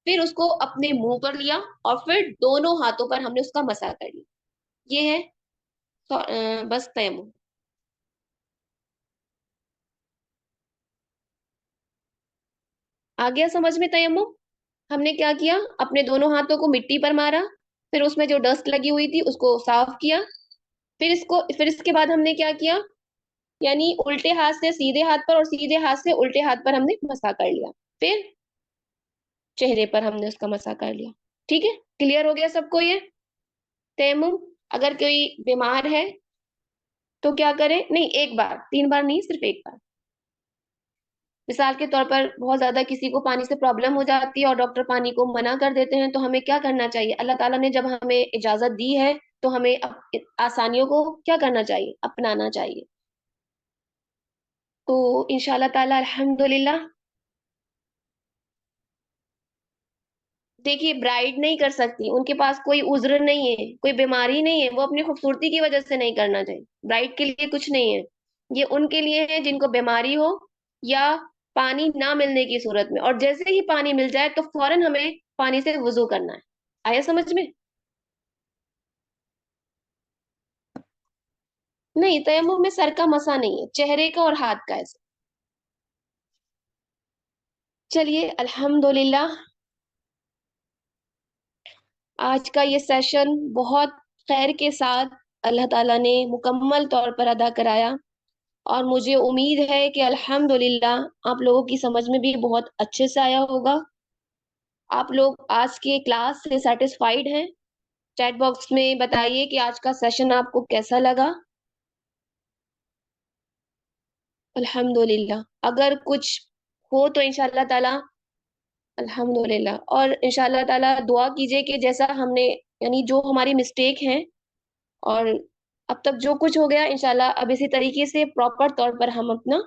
پھر اس کو اپنے منہ پر لیا اور پھر دونوں ہاتھوں پر ہم نے اس کا مسح کر لیا۔ یہ ہے بس تیمم۔ آ گیا سمجھ میں تیمم؟ ہم نے کیا کیا، اپنے دونوں ہاتھوں کو مٹی پر مارا، پھر اس میں جو ڈسٹ لگی ہوئی تھی اس کو صاف کیا، پھر اس کے بعد ہم نے کیا کیا، یعنی الٹے ہاتھ سے سیدھے ہاتھ پر اور سیدھے ہاتھ سے الٹے ہاتھ پر ہم نے مسح کر لیا، پھر چہرے پر ہم نے اس کا مسح کر لیا، ٹھیک ہے، کلیئر ہو گیا سب کو یہ تیمم؟ اگر کوئی بیمار ہے تو کیا کرے، نہیں 1 بار 3 بار نہیں، صرف 1 بار۔ مثال کے طور پر بہت زیادہ کسی کو پانی سے پرابلم ہو جاتی ہے اور ڈاکٹر پانی کو منع کر دیتے ہیں، تو ہمیں کیا کرنا چاہیے، اللہ تعالیٰ نے جب ہمیں اجازت دی ہے تو ہمیں آسانیوں کو کیا کرنا چاہیے؟ اپنانا چاہیے. تو انشاءاللہ تعالی الحمدللہ دیکھیے برائڈ نہیں کر سکتی، ان کے پاس کوئی عذر نہیں ہے، کوئی بیماری نہیں ہے، وہ اپنی خوبصورتی کی وجہ سے نہیں کرنا چاہیے. برائڈ کے لیے کچھ نہیں ہے، یہ ان کے لیے ہے جن کو بیماری ہو یا پانی نہ ملنے کی صورت میں، اور جیسے ہی پانی مل جائے تو فوراً ہمیں پانی سے وضو کرنا ہے. آیا سمجھ میں؟ نہیں، تیمم میں سر کا مسا نہیں ہے، چہرے کا اور ہاتھ کا ہے. چلیے الحمدللہ آج کا یہ سیشن بہت خیر کے ساتھ اللہ تعالیٰ نے مکمل طور پر ادا کرایا، اور مجھے امید ہے کہ الحمدللہ آپ لوگوں کی سمجھ میں بھی بہت اچھے سے آیا ہوگا. آپ لوگ آج کے کلاس سے سیٹسفائیڈ ہیں؟ چیٹ باکس میں بتائیے کہ آج کا سیشن آپ کو کیسا لگا. الحمدللہ اگر کچھ ہو تو انشاءاللہ تعالیٰ الحمدللہ، اور انشاءاللہ تعالیٰ دعا کیجئے کہ جیسا ہم نے یعنی جو ہماری مسٹیک ہیں اور اب تک جو کچھ ہو گیا انشاءاللہ اب اسی طریقے سے پراپر طور پر ہم اپنا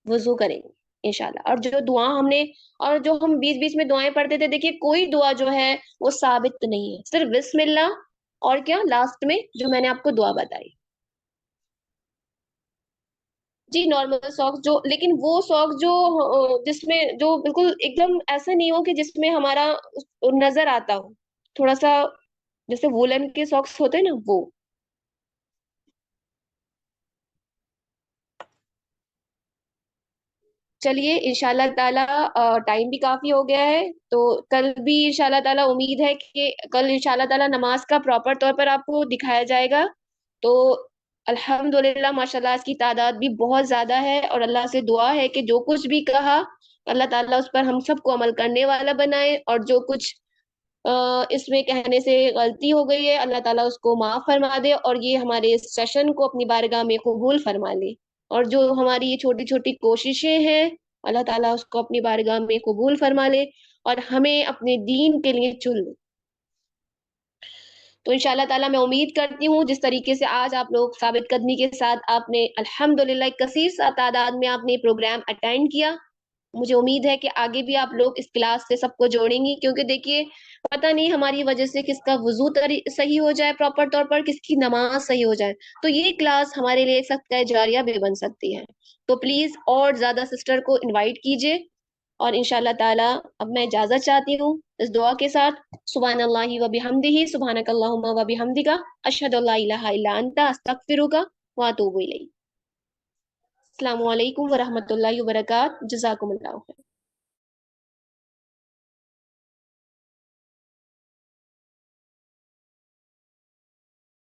وضو کریں گے انشاءاللہ. اور جو دعا ہم نے اور جو ہم بیچ بیچ میں دعائیں پڑھتے تھے، دیکھیے کوئی دعا جو ہے وہ ثابت نہیں ہے، صرف بسم اللہ اور کیا لاسٹ میں جو میں نے آپ کو دعا بتائی. جی نارمل ساکس، جو لیکن وہ ساکس جو جس میں جو بالکل ایک دم ایسا نہیں ہو کہ جس میں ہمارا نظر آتا ہو، تھوڑا سا جیسے وولن کے ساکس ہوتے ہیں نا وہ. چلیے انشاءاللہ تعالیٰ ٹائم بھی کافی ہو گیا ہے، تو کل بھی انشاءاللہ تعالیٰ امید ہے کہ کل انشاءاللہ تعالیٰ نماز کا پراپر طور پر آپ کو دکھایا جائے گا. تو الحمدللہ ماشاءاللہ اس کی تعداد بھی بہت زیادہ ہے، اور اللہ سے دعا ہے کہ جو کچھ بھی کہا اللہ تعالیٰ اس پر ہم سب کو عمل کرنے والا بنائے، اور جو کچھ اس میں کہنے سے غلطی ہو گئی ہے اللہ تعالیٰ اس کو معاف فرما دے، اور یہ ہمارے اس سیشن کو اپنی بارگاہ میں قبول فرما لے. اور جو ہماری یہ چھوٹی چھوٹی کوششیں ہیں اللہ تعالیٰ اس کو اپنی بارگاہ میں قبول فرما لے اور ہمیں اپنے دین کے لیے چن لے. تو انشاءاللہ تعالیٰ میں امید کرتی ہوں جس طریقے سے آج آپ لوگ ثابت قدمی کے ساتھ آپ نے الحمدللہ ایک کثیر تعداد میں آپ نے پروگرام اٹینڈ کیا، مجھے امید ہے کہ آگے بھی آپ لوگ اس کلاس سے سب کو جوڑیں گی، کیونکہ دیکھیے پتہ نہیں ہماری وجہ سے کس کا وضو صحیح ہو جائے پراپر طور پر، کس کی نماز صحیح ہو جائے، تو یہ کلاس ہمارے لیے صدقہ جاریہ بھی بن سکتی ہے. تو پلیز اور زیادہ سسٹر کو انوائٹ کیجئے، اور انشاءاللہ تعالی اب میں اجازت چاہتی ہوں اس دعا کے ساتھ. سبحان اللہ و بحمدہ، سبحانک اللہم و بحمدک، اشہد ان لا الہ الا انت، استغفرک و اتوب الیک. السلام علیکم ورحمۃ اللہ وبرکاتہ. جزاکم اللہ خیر.